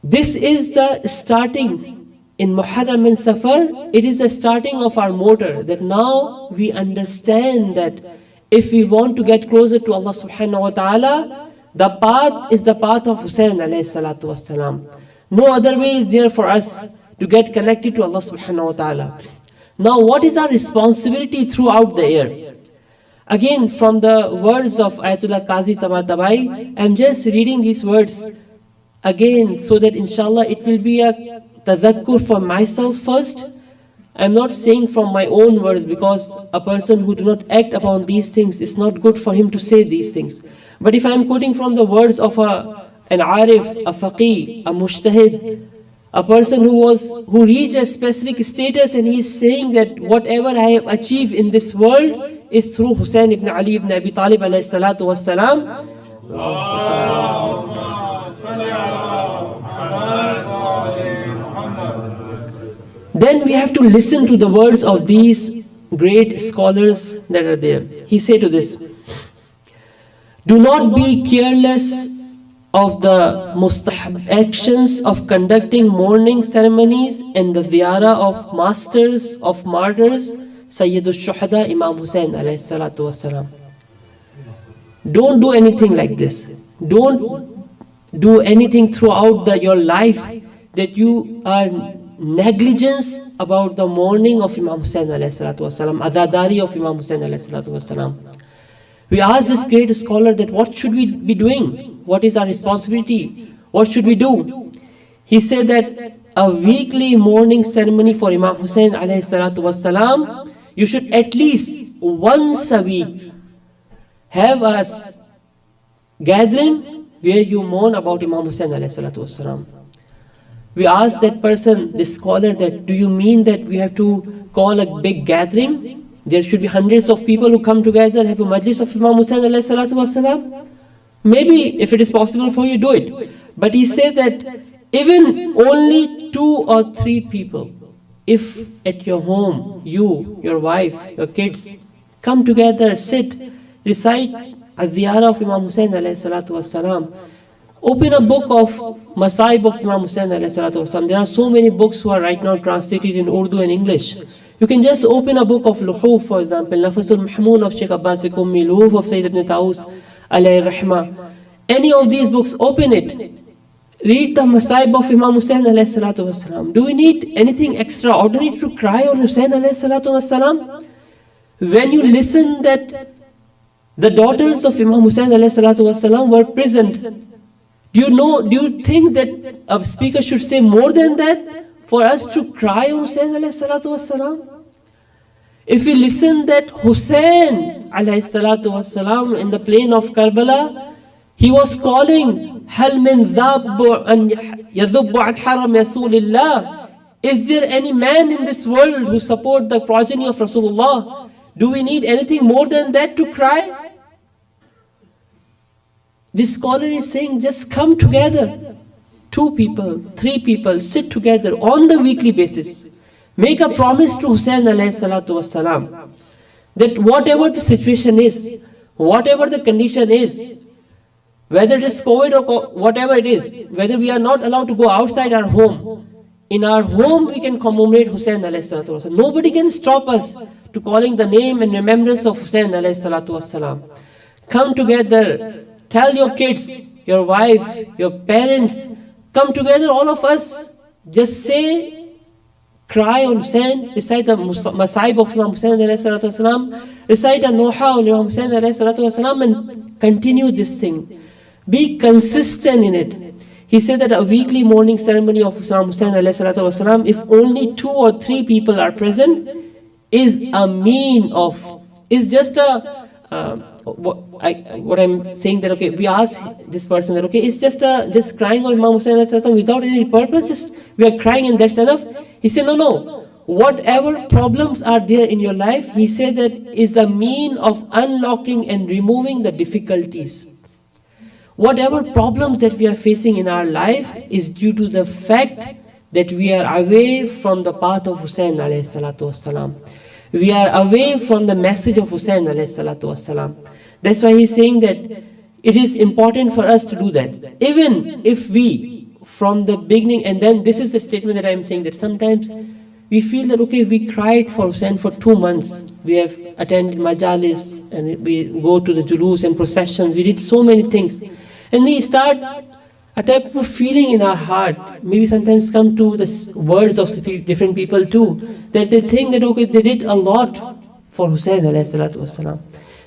This is the starting in Muharram and Safar. It is the starting of our motor, that now we understand that if we want to get closer to Allah subhanahu wa ta'ala, the path is the path of Hussain alayhi salatu wasalam. No other way is there for us to get connected to Allah subhanahu wa ta'ala. Now, what is our responsibility throughout the year? Again, from the words of Ayatollah Qazi Tabatabai, I am just reading these words again so that inshallah it will be a tadhakkur for myself first. I am not saying from my own words, because a person who do not act upon these things, is not good for him to say these things. But if I am quoting from the words of an arif, a faqih, a mujtahid, a person who reached a specific status, and he is saying that whatever I have achieved in this world is through Hussain ibn Ali ibn Abi Talib alayhi salatu wassalam. Then we have to listen to the words of these great scholars that are there. He said to this, do not be careless of the mustahab actions of conducting mourning ceremonies and the ziyarah of masters of martyrs, Sayyidul Shuhada, Imam Hussain alayhi salatu wassalam. Don't do anything like this. Don't do anything throughout your life that you are negligence about the mourning of Imam Hussain alayhi salatu wassalam, adadari of Imam Hussain alayhi salatu wassalam. We asked this great scholar that what should we be doing? What is our responsibility? What should we do? He said that a weekly mourning ceremony for Imam Hussain alayhi salatu wassalam, you should at least once a week have a gathering where you mourn about Imam Hussain alayhi salatu wassalam. We asked that person, this scholar, that do you mean that we have to call a big gathering? There should be hundreds of people who come together, have a majlis of Imam Hussain alayhi salatu wassalam? Maybe if it is possible for you, do it. But he said that even only 2 or 3 people, if at your home, you, your wife, your kids, come together, sit, recite a ziyarah of Imam Hussain alayhi salatu wassalam. Open a book of Masaib of Imam Hussain alayhi salatu wassalam. There are so many books who are right now translated in Urdu and English. You can just open a book of Luhuf, for example, Nafasul Mahmoon of Sheikh Abbas Kummi, Luhuf of Sayyid ibn Taus alayhi rahmah. Any of these books, open it. Read the Masaib of Imam Hussain alayhi salatu wassalam. Do we need anything extraordinary to cry on Hussain alayhi salatu wassalam? When you listen that the daughters of Imam Hussain alayhi salatu wassalam were prisoned, do you think that a speaker should say more than that for us to cry on Hussain alayhi salatu wassalam? If we listen that Hussain alayhi salatu wassalam in the plain of Karbala, he was calling, هَلْ مِنْ ذَابُ أَنْ يَذُبُّ عَنْ حَرَمْ يَسُولِ اللَّهِ. Is there any man in this world who support the progeny of Rasulullah? Do we need anything more than that to cry? This scholar is saying, just come together. 2 people, 3 people, sit together on the weekly basis. Make a promise to Hussain alayhi salatu wassalam that whatever the situation is, whatever the condition is, whether it is COVID or whatever it is, whether we are not allowed to go outside our home, in our home we can commemorate Hussain alayhi salatu wassalam. Nobody can stop us to calling the name and remembrance of Hussain alayhi salatu wassalam. Come together, tell your kids, your wife, your parents, come together, all of us, just say, cry on Hussain, recite the Masaib of Imam Hussain alayhi salatu wassalam, recite a Noha on Imam Hussain alayhi salatu wassalam, and continue this thing. Be consistent in it. He said that a weekly morning ceremony of Imam Hussain alayhi salatu wasalam, if only 2 or 3 people are present, is a mean of, is just a, what I'm saying that, okay, we ask this person that, okay, it's just crying on Imam Hussain alayhi salatu without any purpose, just we are crying and that's enough. He said, no. Whatever problems are there in your life, he said that is a mean of unlocking and removing the difficulties. Whatever problems that we are facing in our life is due to the fact that we are away from the path of Hussain alayhi salatu wassalam. We are away from the message of Hussain alayhi salatu wassalam. That's why he's saying that it is important for us to do that. Even if we, from the beginning, and then this is the statement that I'm saying, that sometimes we feel that, okay, we cried for Hussain for 2 months. We have attended majalis and we go to the julus and processions. We did so many things. And we start a type of feeling in our heart, maybe sometimes come to the words of different people too, that they think that, okay, they did a lot for Hussain alayhi salatu wassalam.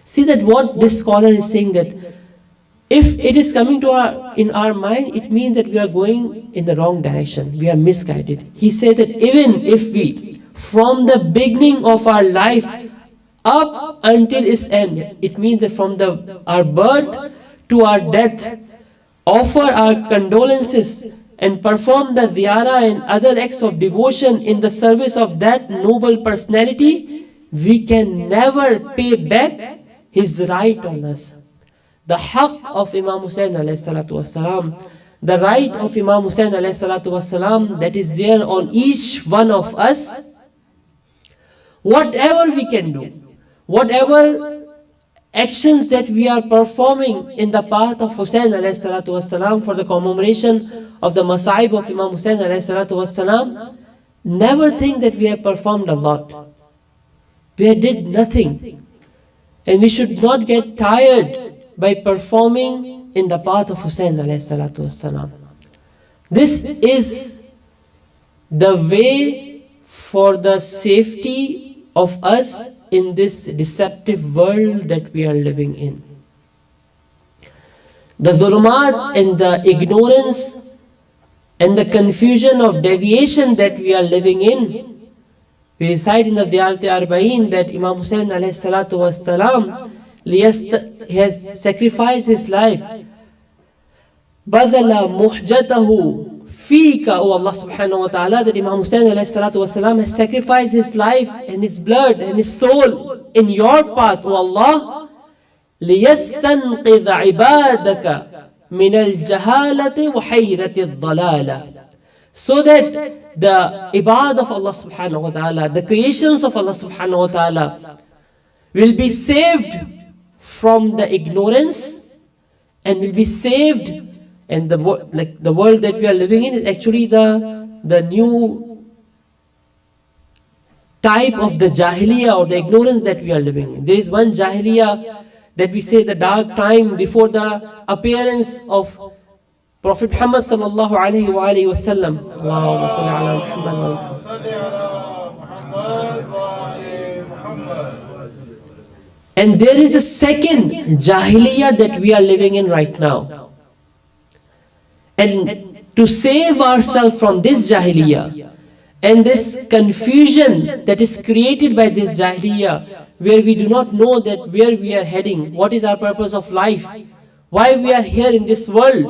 See that what this scholar is saying, that if it is coming to in our mind, it means that we are going in the wrong direction, we are misguided. He said that even if we, from the beginning of our life up until its end, it means that from our birth to our death, offer our condolences and perform the ziyarah and other acts of devotion in the service of that noble personality, we can never pay back his right on us. The haqq of Imam Hussain alayhi salatu wassalam, the right of Imam Hussain alayhi salatu wassalam that is there on each one of us, whatever we can do, whatever actions that we are performing in the path of Hussain alayhi salatu wassalam for the commemoration of the Masaib of Imam Hussain alayhi salatu wassalam, never think that we have performed a lot. We did nothing. And we should not get tired by performing in the path of Hussain alayhi salatu wassalam. This is the way for the safety of us in this deceptive world that we are living in. The dhulumat and the ignorance and the confusion of deviation that we are living in. We recite in the Majlis-e-Arbaeen that Imam Hussain alayhi salatu wassalam has sacrificed his life. Badala muhjatahu fika, O Allah subhanahu wa ta'ala, that Imam Hussain alayhi salatu wassalam has sacrificed his life and his blood and his soul in your path, O Allah. لِيَسْتَنْقِذَ عِبَادَكَ مِنَ الْجَهَالَةِ وَحَيْرَةِ الضَّلَالَةِ, so that the ibad of Allah subhanahu wa ta'ala, the creations of Allah subhanahu wa ta'ala will be saved from the ignorance and will be saved. And the world that we are living in is actually the new type of the jahiliyyah or the ignorance that we are living in. There is one jahiliyyah that we say the dark time before the appearance of Prophet Muhammad sallallahu alaihi wa sallam. Allahumma salli ala Muhammad. And there is a second jahiliyyah that we are living in right now. And to save ourselves from this jahiliyyah and this confusion that is created by this jahiliyyah, where we do not know that where we are heading, what is our purpose of life, why we are here in this world.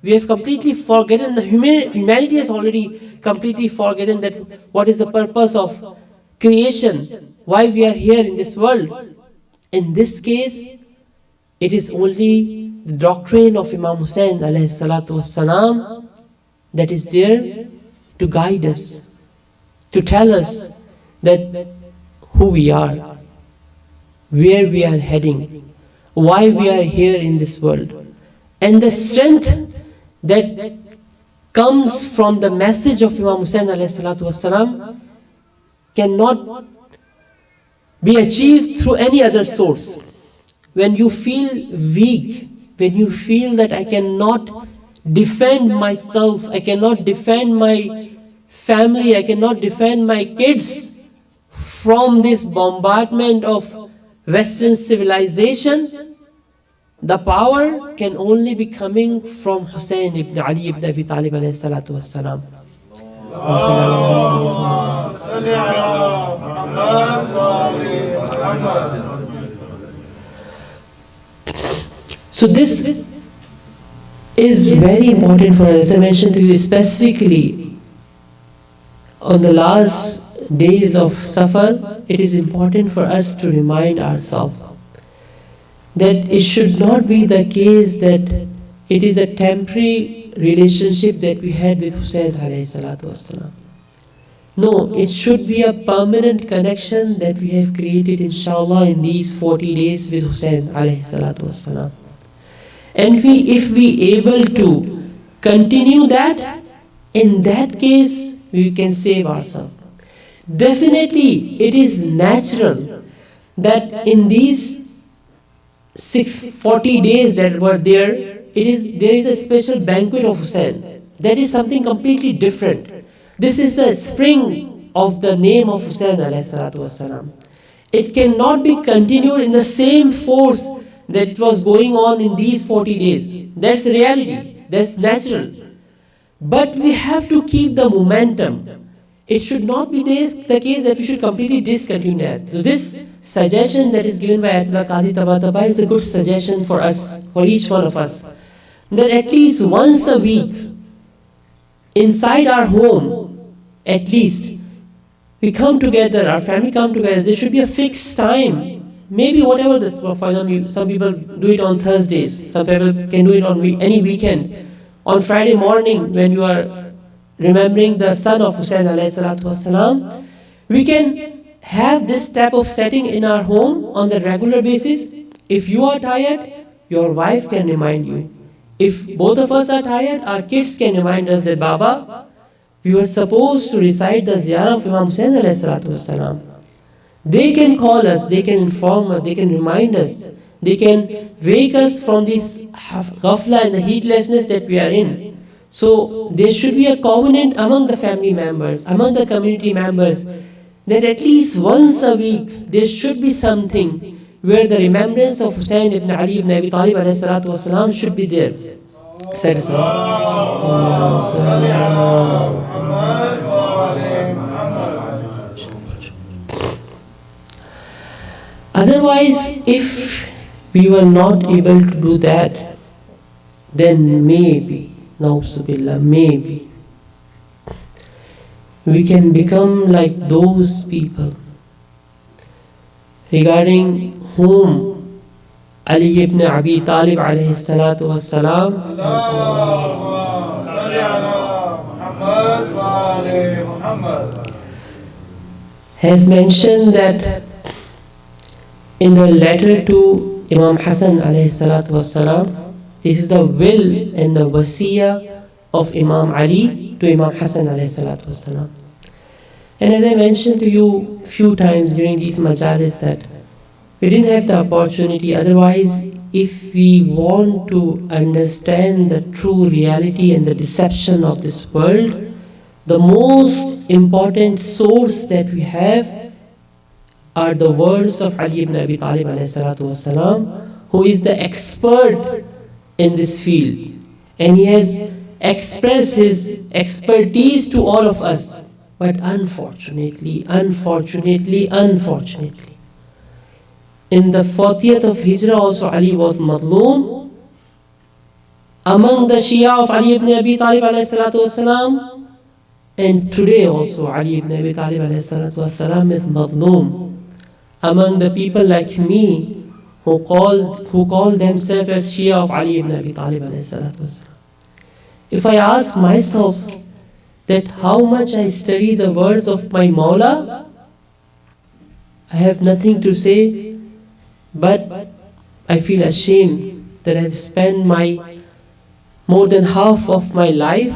We have completely forgotten, humanity has already completely forgotten that what is the purpose of creation, why we are here in this world. In this case, it is only the doctrine of Imam Hussain alayhi salatu wassalam that is there to guide us, to tell us that who we are, where we are heading, why we are here in this world. And the strength that comes from the message of Imam Hussain alayhi salatu wassalam cannot be achieved through any other source. When you feel weak, when you feel that I cannot defend myself, I cannot defend my family, I cannot defend my kids from this bombardment of Western civilization, the power can only be coming from Hussain ibn Ali ibn Abi Talib alayhi salatu wassalam. So this is very important for us. As I mentioned to you specifically, on the last days of Safar, it is important for us to remind ourselves that it should not be the case that it is a temporary relationship that we had with Hussain alayhi salatu wassalam. No, it should be a permanent connection that we have created, inshallah, in these 40 days with Hussain alayhi salatu wassalam. And if we able to continue that, in that case, we can save ourselves. Definitely, it is natural that in these 640 days that were there, there is a special banquet of Hussain. That is something completely different. This is the spring of the name of Hussain alayhi salatu wassalam. It cannot be continued in the same force that it was going on in these 40 days. That's reality. That's natural. But we have to keep the momentum. It should not be the case that we should completely discontinue that. So this suggestion that is given by Ayatollah Qazi Tabatabai is a good suggestion for us, for each one of us. That at least once a week, inside our home, at least, we come together, our family come together. There should be a fixed time. Maybe whatever, for example, some people do it on Thursdays, some people can do it on any weekend. On Friday morning, when you are remembering the son of Hussain alayhi salatu wassalam, we can have this type of setting in our home on the regular basis. If you are tired, your wife can remind you. If both of us are tired, our kids can remind us that, Baba, we were supposed to recite the ziyarah of Imam Hussain alayhi salatu wassalam. They can call us, they can inform us, they can remind us, they can wake us from this ghafla and the heedlessness that we are in. So there should be a covenant among the family members, among the community members, that at least once a week there should be something where the remembrance of Hussain ibn Ali ibn Abi Talib alayhi salatu wasalam should be there. Otherwise, if we were not able to do that, then maybe, na'uzubillah, maybe we can become like those people regarding whom Ali ibn Abi Talib alayhi salatu wassalam has mentioned that in the letter to Imam Hassan alayhi salatu wassalam. This is the will and the wasiyah of Imam Ali to Imam Hassan alayhi salatu wassalam. And as I mentioned to you a few times during these majalis that we didn't have the opportunity. Otherwise, if we want to understand the true reality and the deception of this world, the most important source that we have are the words of Ali ibn Abi Talib alayhi salatu wasalam, who is the expert in this field. And he has expressed his expertise to all of us. But unfortunately, in the 40th of Hijrah also Ali was madloom. Among the Shia of Ali ibn Abi Talib alayhi salatu wasalam, and today also Ali ibn Abi Talib alayhi salatu wasalam is madloom. Among the people like me who call themselves as Shia of Ali ibn Abi Talib alayhi salatu wasalam. If I ask myself that how much I study the words of my Mawla, I have nothing to say, but I feel ashamed that I've spent more than half of my life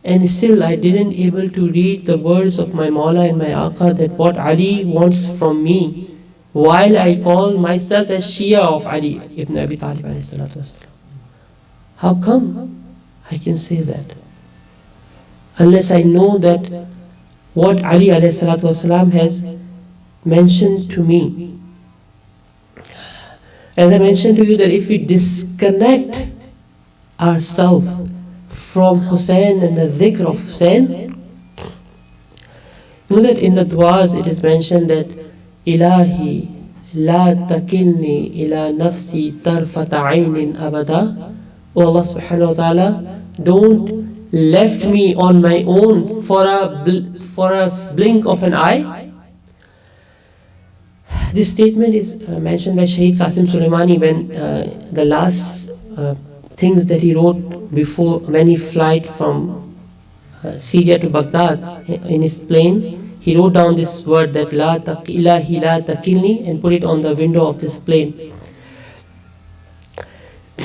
and still I didn't able to read the words of my Mawla and my Aqa, that what Ali wants from me, while I call myself as Shia of Ali ibn Abi Talib alayhi salatu wasalam. How come I can say that? Unless I know that what Ali alayhi salatu wasalam has mentioned to me. As I mentioned to you, that if we disconnect ourselves from Hussein and the dhikr of Hussein, you know that in the du'as it is mentioned that Ilahi la takilni ila nafsi tarfata aynin abada. O Allah subhanahu wa ta'ala, don't left me on my own for a blink of an eye. This statement is mentioned by Shaheed Qasim Soleimani when the last things that he wrote before, when he flight from Syria to Baghdad in his plane, he wrote down this word that La ilahi la takilni and put it on the window of this plane.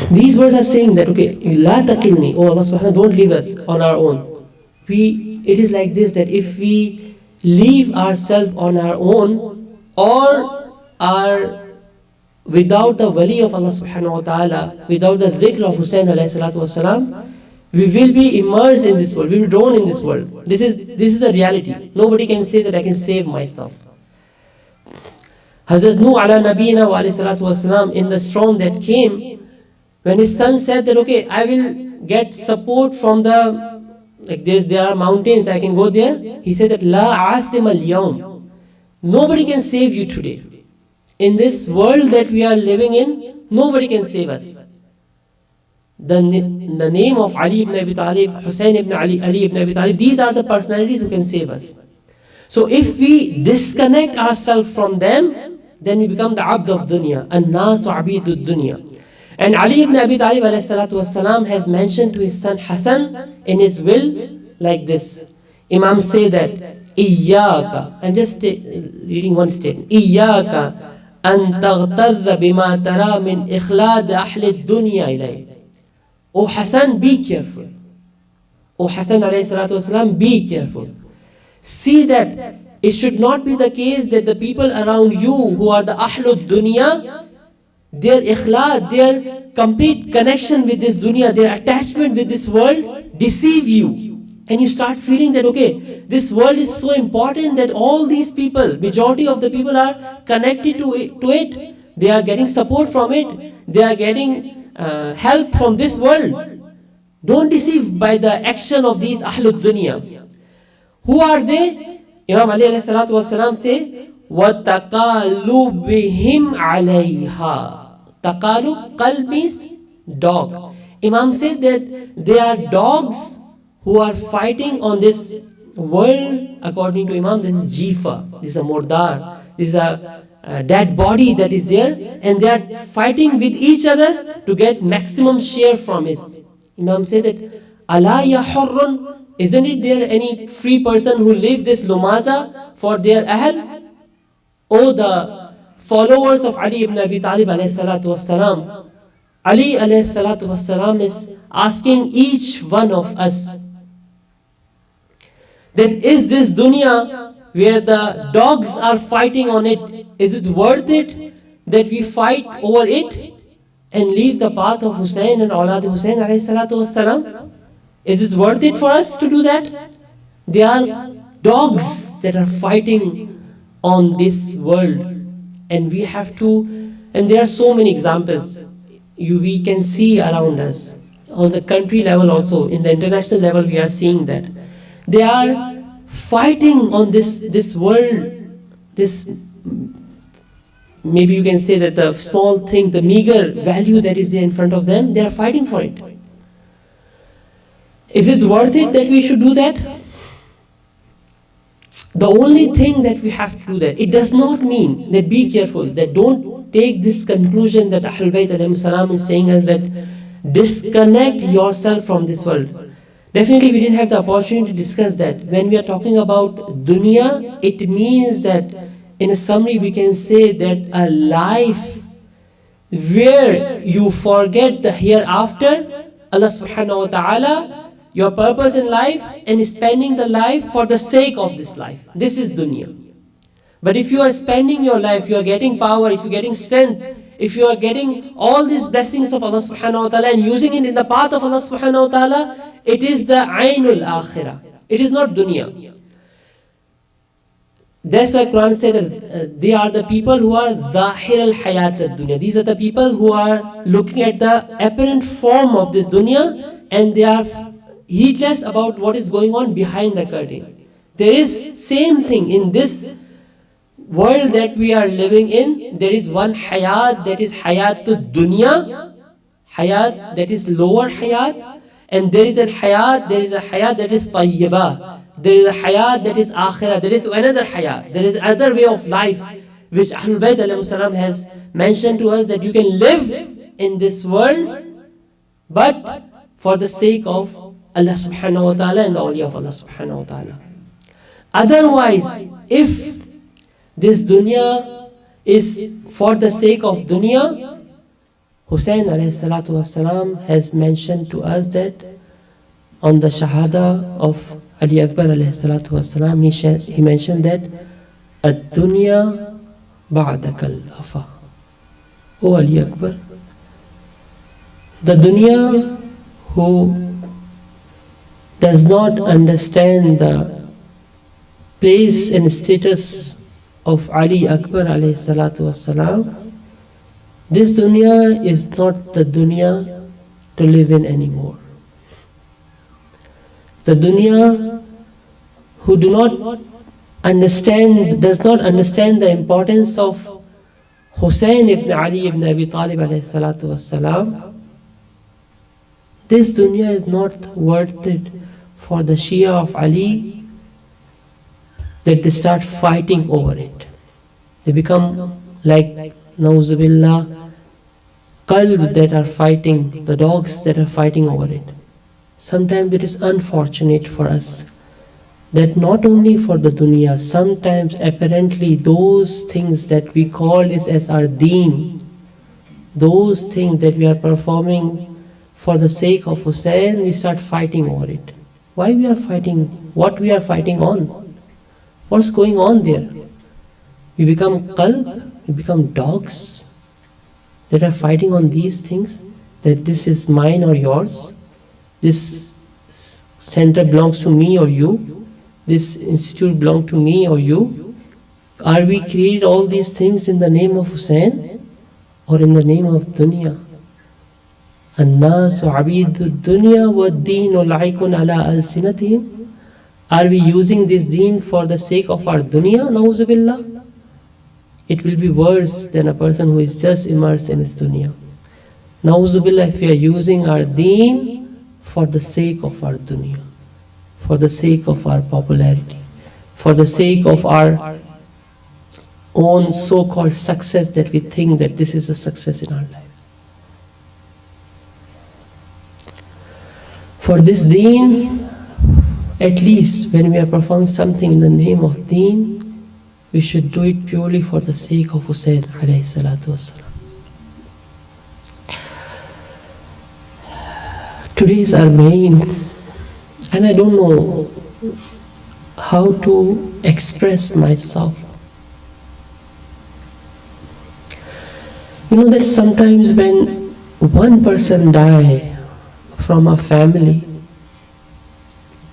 These words are saying that, okay, La takilni, oh Allah subhanahu wa ta'ala, don't leave us on our own. It is like this, that if we leave ourselves on our own or are without the wali of Allah subhanahu wa ta'ala, without the dhikr of Hussein alayhi salatu wasalam, we will be immersed in this world, we will be drawn in this world. This is the reality. Nobody can say that I can save myself. Hazrat Nuh ala nabiyina wa alayhi salatu wasalam, in the storm that came, when his son said that, okay, I will get support from the, like there are mountains, I can go there. He said that, La athim al-yawm. Nobody can save you today. In this world that we are living in, nobody can save us. The name of Ali ibn Abi Talib, Hussein ibn Ali ibn Abi Talib, these are the personalities who can save us. So if we disconnect ourselves from them, then we become the abd of dunya, an-nasu abidud dunya. And Ali ibn Abi Talib alayhi salatu wasalam has mentioned to his son Hassan in his will like this. Imam say that, Iyaka, I'm just reading one statement. Iyaka an taghtarra bima tara min ikhlad ahli dunya ilay. O Hassan, be careful. O Hassan alayhi salatu wasalam, be careful. See that it should not be the case that the people around you who are the ahlud dunya, their ikhlad, their complete connection with this dunya, their attachment with this world deceive you. And you start feeling that, okay, this world is so important that all these people, majority of the people are connected to it. They are getting support from it. They are getting help from this world. Don't deceive by the action of these ahlud dunya. Who are they? Imam Ali alayhi salatu wasalam say, وَتَقَالُبِهِمْ عَلَيْهَا. Taqalub, qalb means dog. Imam said that they are dogs who are fighting on this world. According to Imam, this is jifa, this is a murdar, this is a dead body that is there, and they are fighting with each other to get maximum share from it. Imam said that, Ala ya hurrun, isn't it there any free person who leave this lumaza for their ahl? Oh, the followers of Ali ibn Abi Talib alayhi salatu wassalam, Ali alayhi salatu wassalam is asking each one of us that is this dunya where the dogs are fighting on it, is it worth it that we fight over it and leave the path of Hussein and Aulad Hussein alayhi salatu wassalam? Is it worth it for us to do that? They are dogs that are fighting on this world, and we have to, and there are so many examples we can see around us. On the country level also, in the international level, we are seeing that. They are fighting on this world, this, maybe you can say that the small thing, the meager value that is there in front of them, they are fighting for it. Is it worth it that we should do that? The only thing that we have to do that, it does not mean that, be careful, that don't take this conclusion that Ahlul Bayt alayhi salam is saying us that disconnect yourself from this world. Definitely we didn't have the opportunity to discuss that. When we are talking about dunya, it means that, in a summary, we can say that a life where you forget the hereafter, Allah subhanahu wa ta'ala, your purpose in life, and spending the life for the sake of this life. This is dunya. But if you are spending your life, you are getting power, if you are getting strength, if you are getting all these blessings of Allah subhanahu wa ta'ala and using it in the path of Allah subhanahu wa ta'ala, it is the Ainul Akhirah. It is not dunya. That's why Quran says that they are the people who are Dhahir al-Hayat al-Dunya. These are the people who are looking at the apparent form of this dunya, and they are heedless about what is going on behind the curtain. There is same thing in this world that we are living in. There is one hayat, that is hayatul dunya, hayat that is lower hayat, and there is a hayat that is tayyibah. There is a hayat that is akhirah. There is another hayat. There is another way of life which Ahlul Bayt alayhi salam has mentioned to us, that you can live in this world, but for the sake of Allah subhanahu wa ta'ala and the awliya of Allah subhanahu wa ta'ala. Otherwise, if this dunya is for the sake of dunya, Hussein alayhi salatu wasalam has mentioned to us that on the shahada of Ali Akbar alayhi salatu wasalam, he mentioned that ad-dunya ba'dakal afa. O Ali Akbar, the dunya who does not understand the place and status of Ali Akbar alayhi salatu wasalam, this dunya is not the dunya to live in anymore. The dunya who does not understand the importance of Hussein ibn Ali ibn Abi Talib alayhi salatu wasalam, this dunya is not worth it for the Shia of Ali, that they start fighting over it. They become like, Nauzubillah, qalb that are fighting, the dogs that are fighting over it. Sometimes it is unfortunate for us that not only for the dunya, sometimes apparently those things that we call is as our deen, those things that we are performing for the sake of Hussein, we start fighting over it. Why we are fighting? What we are fighting on? What's going on there? We become qalb, we become dogs that are fighting on these things, that this is mine or yours, this center belongs to me or you, this institute belongs to me or you. Are we created all these things in the name of Hussein or in the name of dunya? An-nasu abidu dunya wa deenu laikun ala al-sinatihim. Are we using this deen for the sake of our dunya? Nauzubillah. It will be worse than a person who is just immersed in his dunya. Nauzubillah, if we are using our deen for the sake of our dunya, for the sake of our popularity, for the sake of our own so-called success, that we think that this is a success in our life. For this deen, at least when we are performing something in the name of deen, we should do it purely for the sake of Hussein alayhi salatu wassalam. Today is Arbaeen, and I don't know how to express myself. You know that sometimes when one person dies from a family,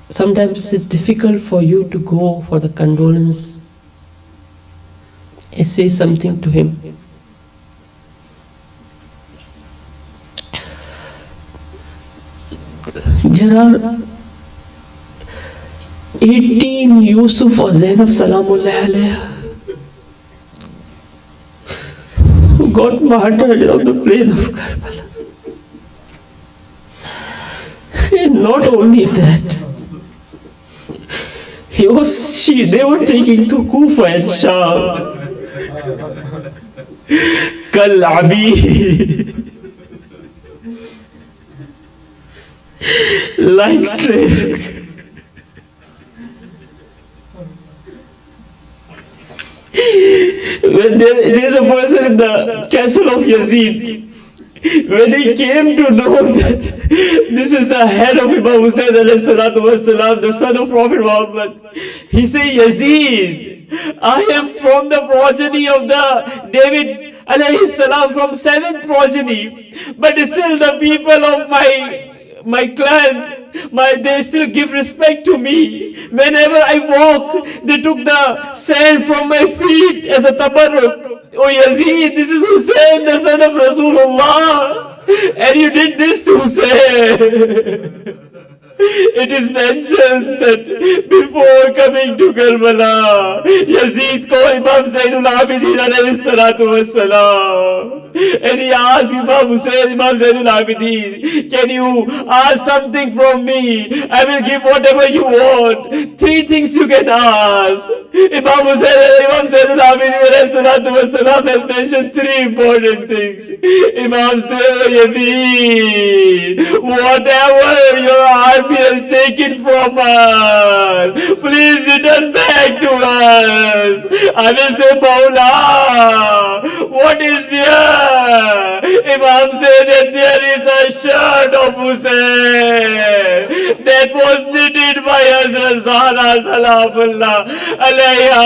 sometimes it's difficult for you to go for the condolence and say something to him. There are 18 Yusuf or Zainab Salamullah alayha who got martyred on the plain of Karbala. And not only that, they were taking to Kufa and Sham. Kal Abid, like slave. When there's a person in the castle of Yazid, when he came to know that this is the head of Imam Hussain alayhi salatu wasalam, the son of Prophet Muhammad, he said, Yazid, I am from the progeny of the David alayhi salam, from 7th progeny, but still the people of my clan, they still give respect to me. Whenever I walk, they took the sand from my feet as a tabarruk. Oh Yazid, this is Hussein, the son of Rasulullah, and you did this to Hussein. It is mentioned that before coming to Karbala, Yazid called Imam Zainul Abidin alayhi salatu wassalam, and he asked Imam Zainul Abidin, can you ask something from me? I will give whatever you want. 3 things you can ask. Imam Zainul Abidin alayhi salatu wassalam has mentioned 3 important things. Imam said, Yazid, whatever your army has taken from us, please return back to us. I will say, Mawla, what is there? Imam said that there is a shirt of Hussein that was knitted by Hazrat Zahra Salamullah alayha.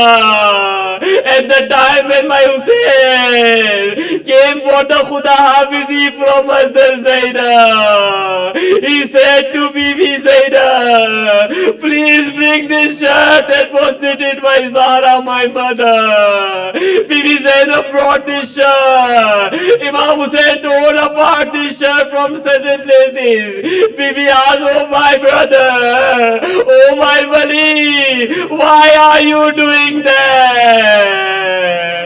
At the time when my Hussein came for the Khuda Hafizi from Hazrat Zainab, he said to Bibi Zainab, please bring this shirt that was knitted by Zahra, my mother. Bibi Zainab brought this shirt. Imam Hussein tore apart this shirt from certain places. Bibi asked, oh my brother, oh my wali, why are you doing that?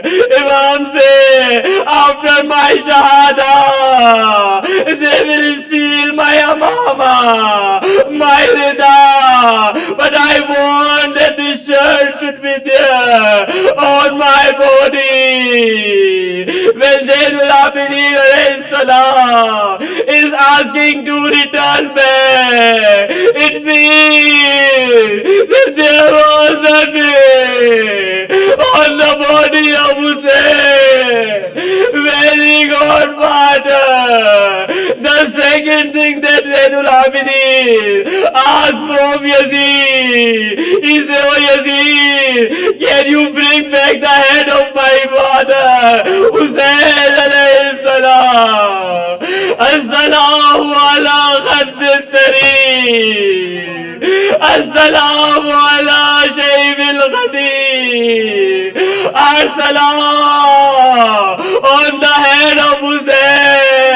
Imam said, after my shahada, they will steal my amama, my rida, but I want that this shirt should be there on my body. When Zainul Abidin alayhi salam is asking to return back, it means that there was nothing on the body of Hussein when he got martyred. The second thing that Zainul Abidin asked from Yazid, he said, oh Yazid, can you bring back the head of my father, Hussein alayhi salam? As-salamu ala khadd al-tariq, as-salamu ala shayb al-ghadir, as-salam on the head of Hussein,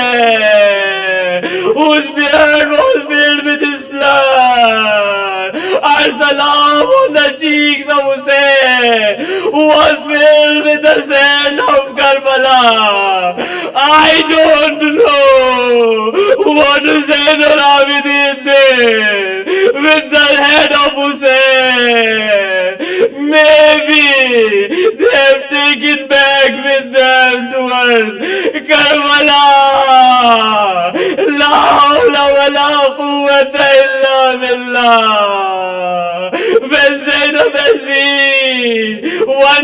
whose beard was filled with his blood. As-salam on the cheeks of Hussein, who was filled with the sand of Karbala. I don't know what Zainul Abidin did with the head of Hussein. Maybe they have taken back with them towards Karbala. La hawla wa la quwwata illa billah. When Zainab Yazid one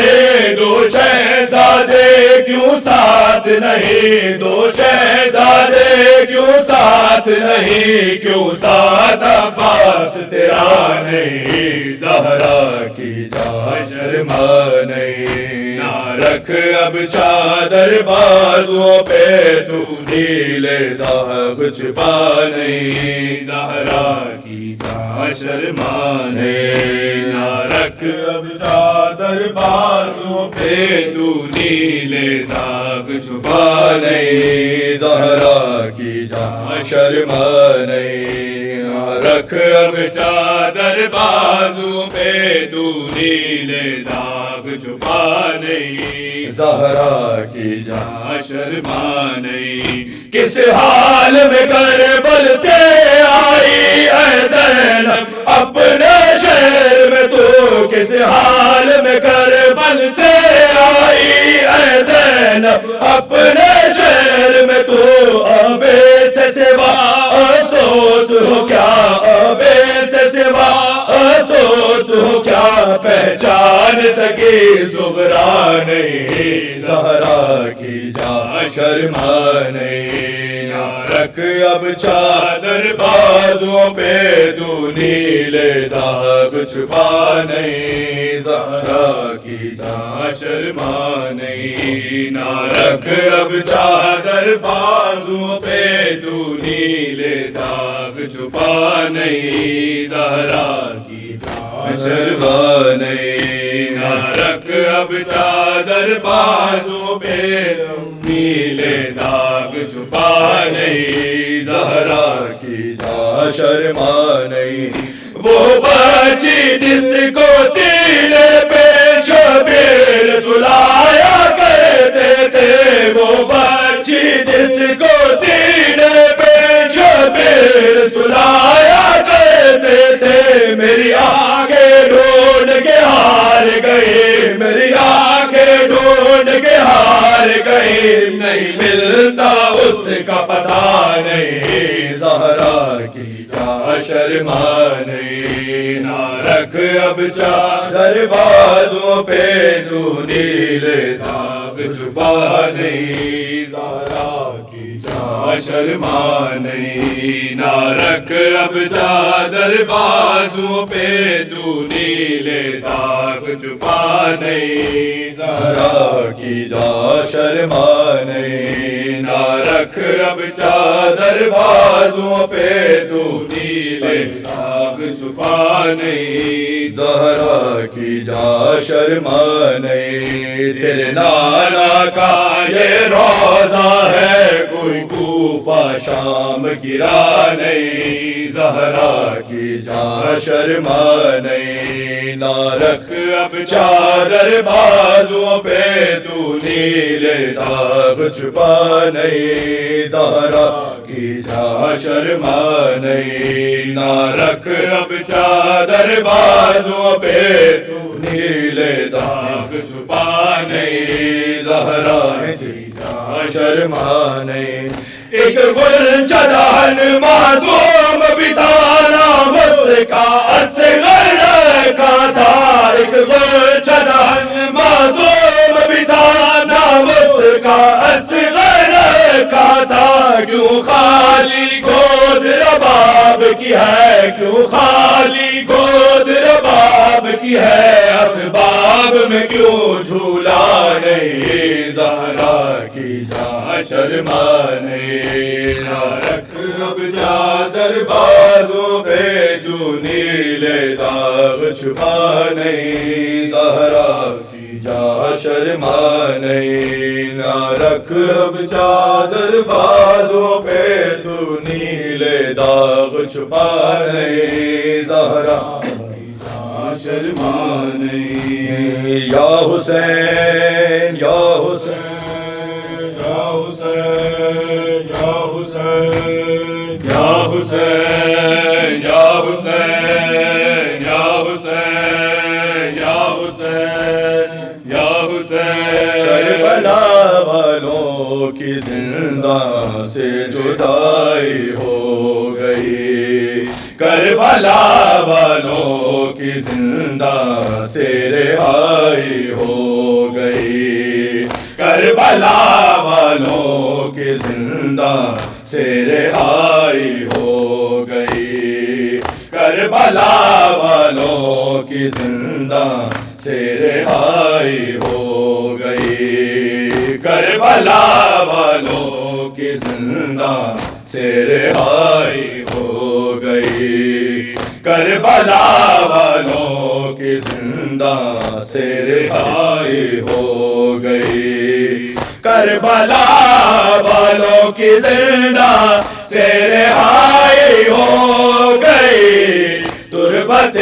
رہے دو شہزادے کیوں ساتھ نہیں، دو شہزادے کیوں ساتھ نہیں، کیوں ساتھ عباس تیرا نہیں، زہرا کی جا شرما نہیں، نہ رکھ اب چادر بازوں پہ تو نیلے داغ چھپا نہیں، زہرا کی جا شرما نہیں، نہ رکھ اب چادر بازوں پہ تو نیلے داغ چھپا نہیں، زہرا کی جا شرما نہیں، نہ رکھ اب چادر بازوں پہ تو نیلے داغ چھپا نہیں، زہرا کی جا شرما نہیں، کس حال میں کربل سے آئی اے زینب اپنے شہر میں تو، کس حال میں کربل سے آئی اے زینب اپنے شہر میں تو، ابے سے سوا افسوس ہو کیا، ابے سے سوا افسوس ہو کیا، پہچان سکی زہرا نہیں، زہرا کی جا شرما نہیں، نہ رکھ اب چادر بازوں پہ تو نیلے داغ چھپا نہیں، زہرا کی جا شرما نہیں، نہ رکھ اب چادر بازوں پہ تو نیلے داغ چھپا نہیں، زہرا کی جا شرما نہیں، نہ رکھ اب چادر بازوں پہ نیلے داغ چھپا نہیں، زہرا کی جا شرما نہیں، وہ بچی جس کو سینے پہ شبیر سلایا کرتے تھے، وہ بچی جس کو سینے پہ شبیر سلایا کرتے تھے، میری آنکھیں ڈھونڈ کے ہار گئی، میری آنکھیں ڈھونڈ کے ہار گئی، نہیں ملتا اس کا پتہ نہیں، زہرا کی جا شرما نہیں، نہ رکھ اب چادر بازوں پہ تو نیلے داغ چھپا نہیں، زہرا کی جا شرما نہیں، نہ رکھ اب چادر بازوں پہ تو نیلے داغ چھپا نہیں، زہرا کی جا شرما نہیں، نہ رکھ اب چادر بازوں پہ تو نیلے داغ چھپا نہیں، زہرا کی جا شرما نہیں، تیرے نانا کا یہ روضہ ہے کوئی کوفہ شام کی راہ نہیں، زہرا کی جا شرما نہیں، نہ رکھ اب چادر بازوں پہ تو نیلے داغ چھپا نہیں، زہرا کی جا شرما نہیں، نہ رکھ اب چادر بازوں پہ تو نیلے داغ چھپا نہیں، زہرا کی جا شرما نہیں، ایک غنچہ دہن معصوم بھی تھا، نام اس کا اصغر کا تھا، ایک غنچہ دہن معصوم بھی تھا، نام اس کا اصغر کا تھا، کیوں خالی گود رباب کی ہے، کیوں خالی گود رباب کی ہے، اسباب میں کیوں جھولا نہیں، زہرا کی جا شرما نہیں، نہ رکھ اب چادر بازوں پہ جو نیلے داغ چھپا نہیں، زہرا کی جا شرما نہیں، نہ رکھ اب چادر بازوں پہ تو نیلے داغ چھپا نہیں، زہرا کی جا شرما نہیں، یا حسین یا حسین یا حسین یا حسین یا حسین یا حسین یا حسین یا حسین یا حسین، کربلا والوں کی زندہ سے جدائی ہو گئی، کربلا والوں کی زندہ سے رہائی ہو کربلا والوں کی زندہ سے رہائی ہو گئی، کربلا والوں کی زندہ سے رہائی ہو گئی، کربلا والوں کی زندہ سے رہائی ہو گئی، کربلا والوں کی زندہ سے رہائی ہو گئی، کربلا والوں کی زندہ سے رہائی ہو گئی، تربت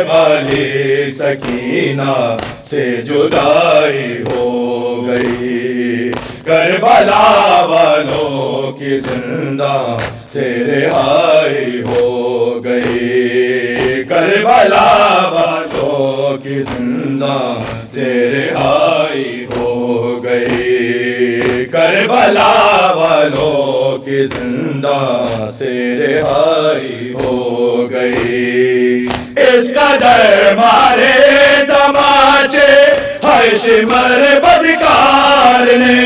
والی سکینہ سے جدائی ہو گئی، کربلا والوں کی زندہ سے رہائی ہو گئی، کربلا والوں کی زندہ سے رہائی ہو گئی، کربلا والوں کی زندہ سے رہائی ہو گئی، اس قدر مارے تماچے ہر شمر بدکار نے،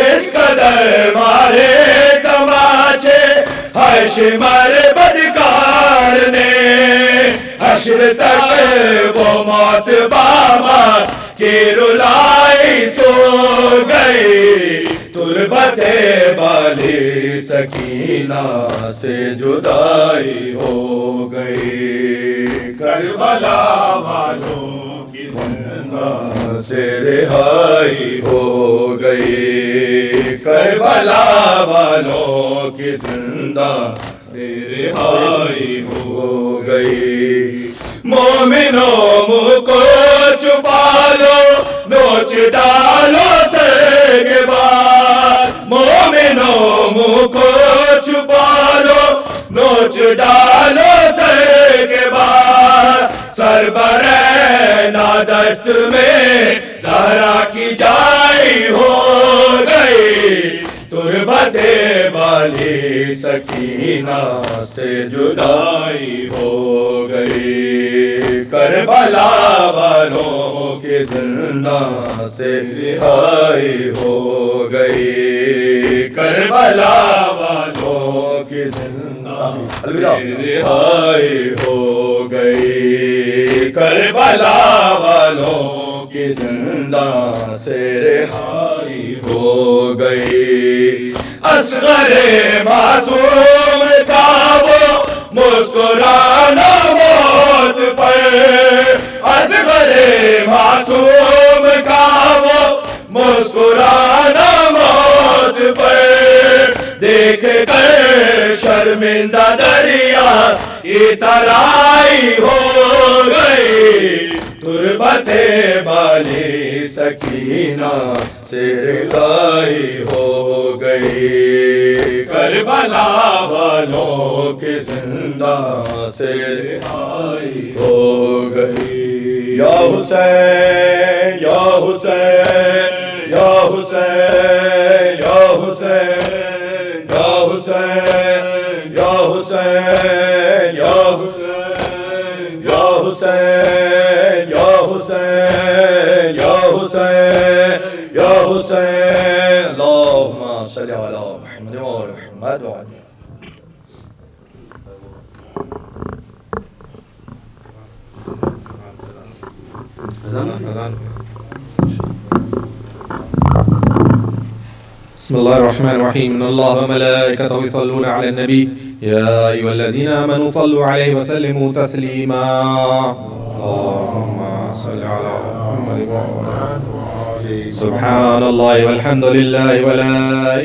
اس قدر مارے تماچے ہر شمر بدکار نے، حشر تک وہ موت بابا کی رلائی سو گئی، تربت والی سکینہ سے جدائی ہو گئی، کربلا والوں کی زندہ سے رہائی ہو گئی، کربلا والوں کی زندہ سے رہائی ہو گئی، مومنوں منہ کو چھپا لو نوچ ڈالو سر کے بعد، مومنوں منہ کو چھپا لو نوچ ڈالو سر کے بعد، سر برہنہ دست میں زہرا کی جائی ہو گئی، تربت والی سکینہ سے جدائی ہو گئی، کربلا والوں کی زندہ سے رہائی ہو گئی، کربلا والوں کی زندہ سے رہائی ہو گئی، کربلا والوں کی زندہ سے رہائی ہو گئی، اصغر معصوم کا وہ مسکرانا موت پر، اصغر معصوم کا وہ مسکرانا موت پر، دیکھ کر شرمندہ دریا اترائی ہو گئی، تربت والی سکینہ سے رہائی ہو گئی، کربلا والوں کی زندہ سے رہائی ہو گئی، یا حسین یا حسین یا حسین یا حسین یا حسین یا حسین یا حسین یا حسین یا حسین یا حسین یا حسین، اللہم صلی علی محمد وعلی محمد وعلی بسم الله الرحمن الرحيم إن الله وملائكته يصلون على النبي يا أيها الذين آمنوا صلوا عليه وسلموا تسليما اللهم صل على محمد وعلى آله سبحان الله والحمد لله ولا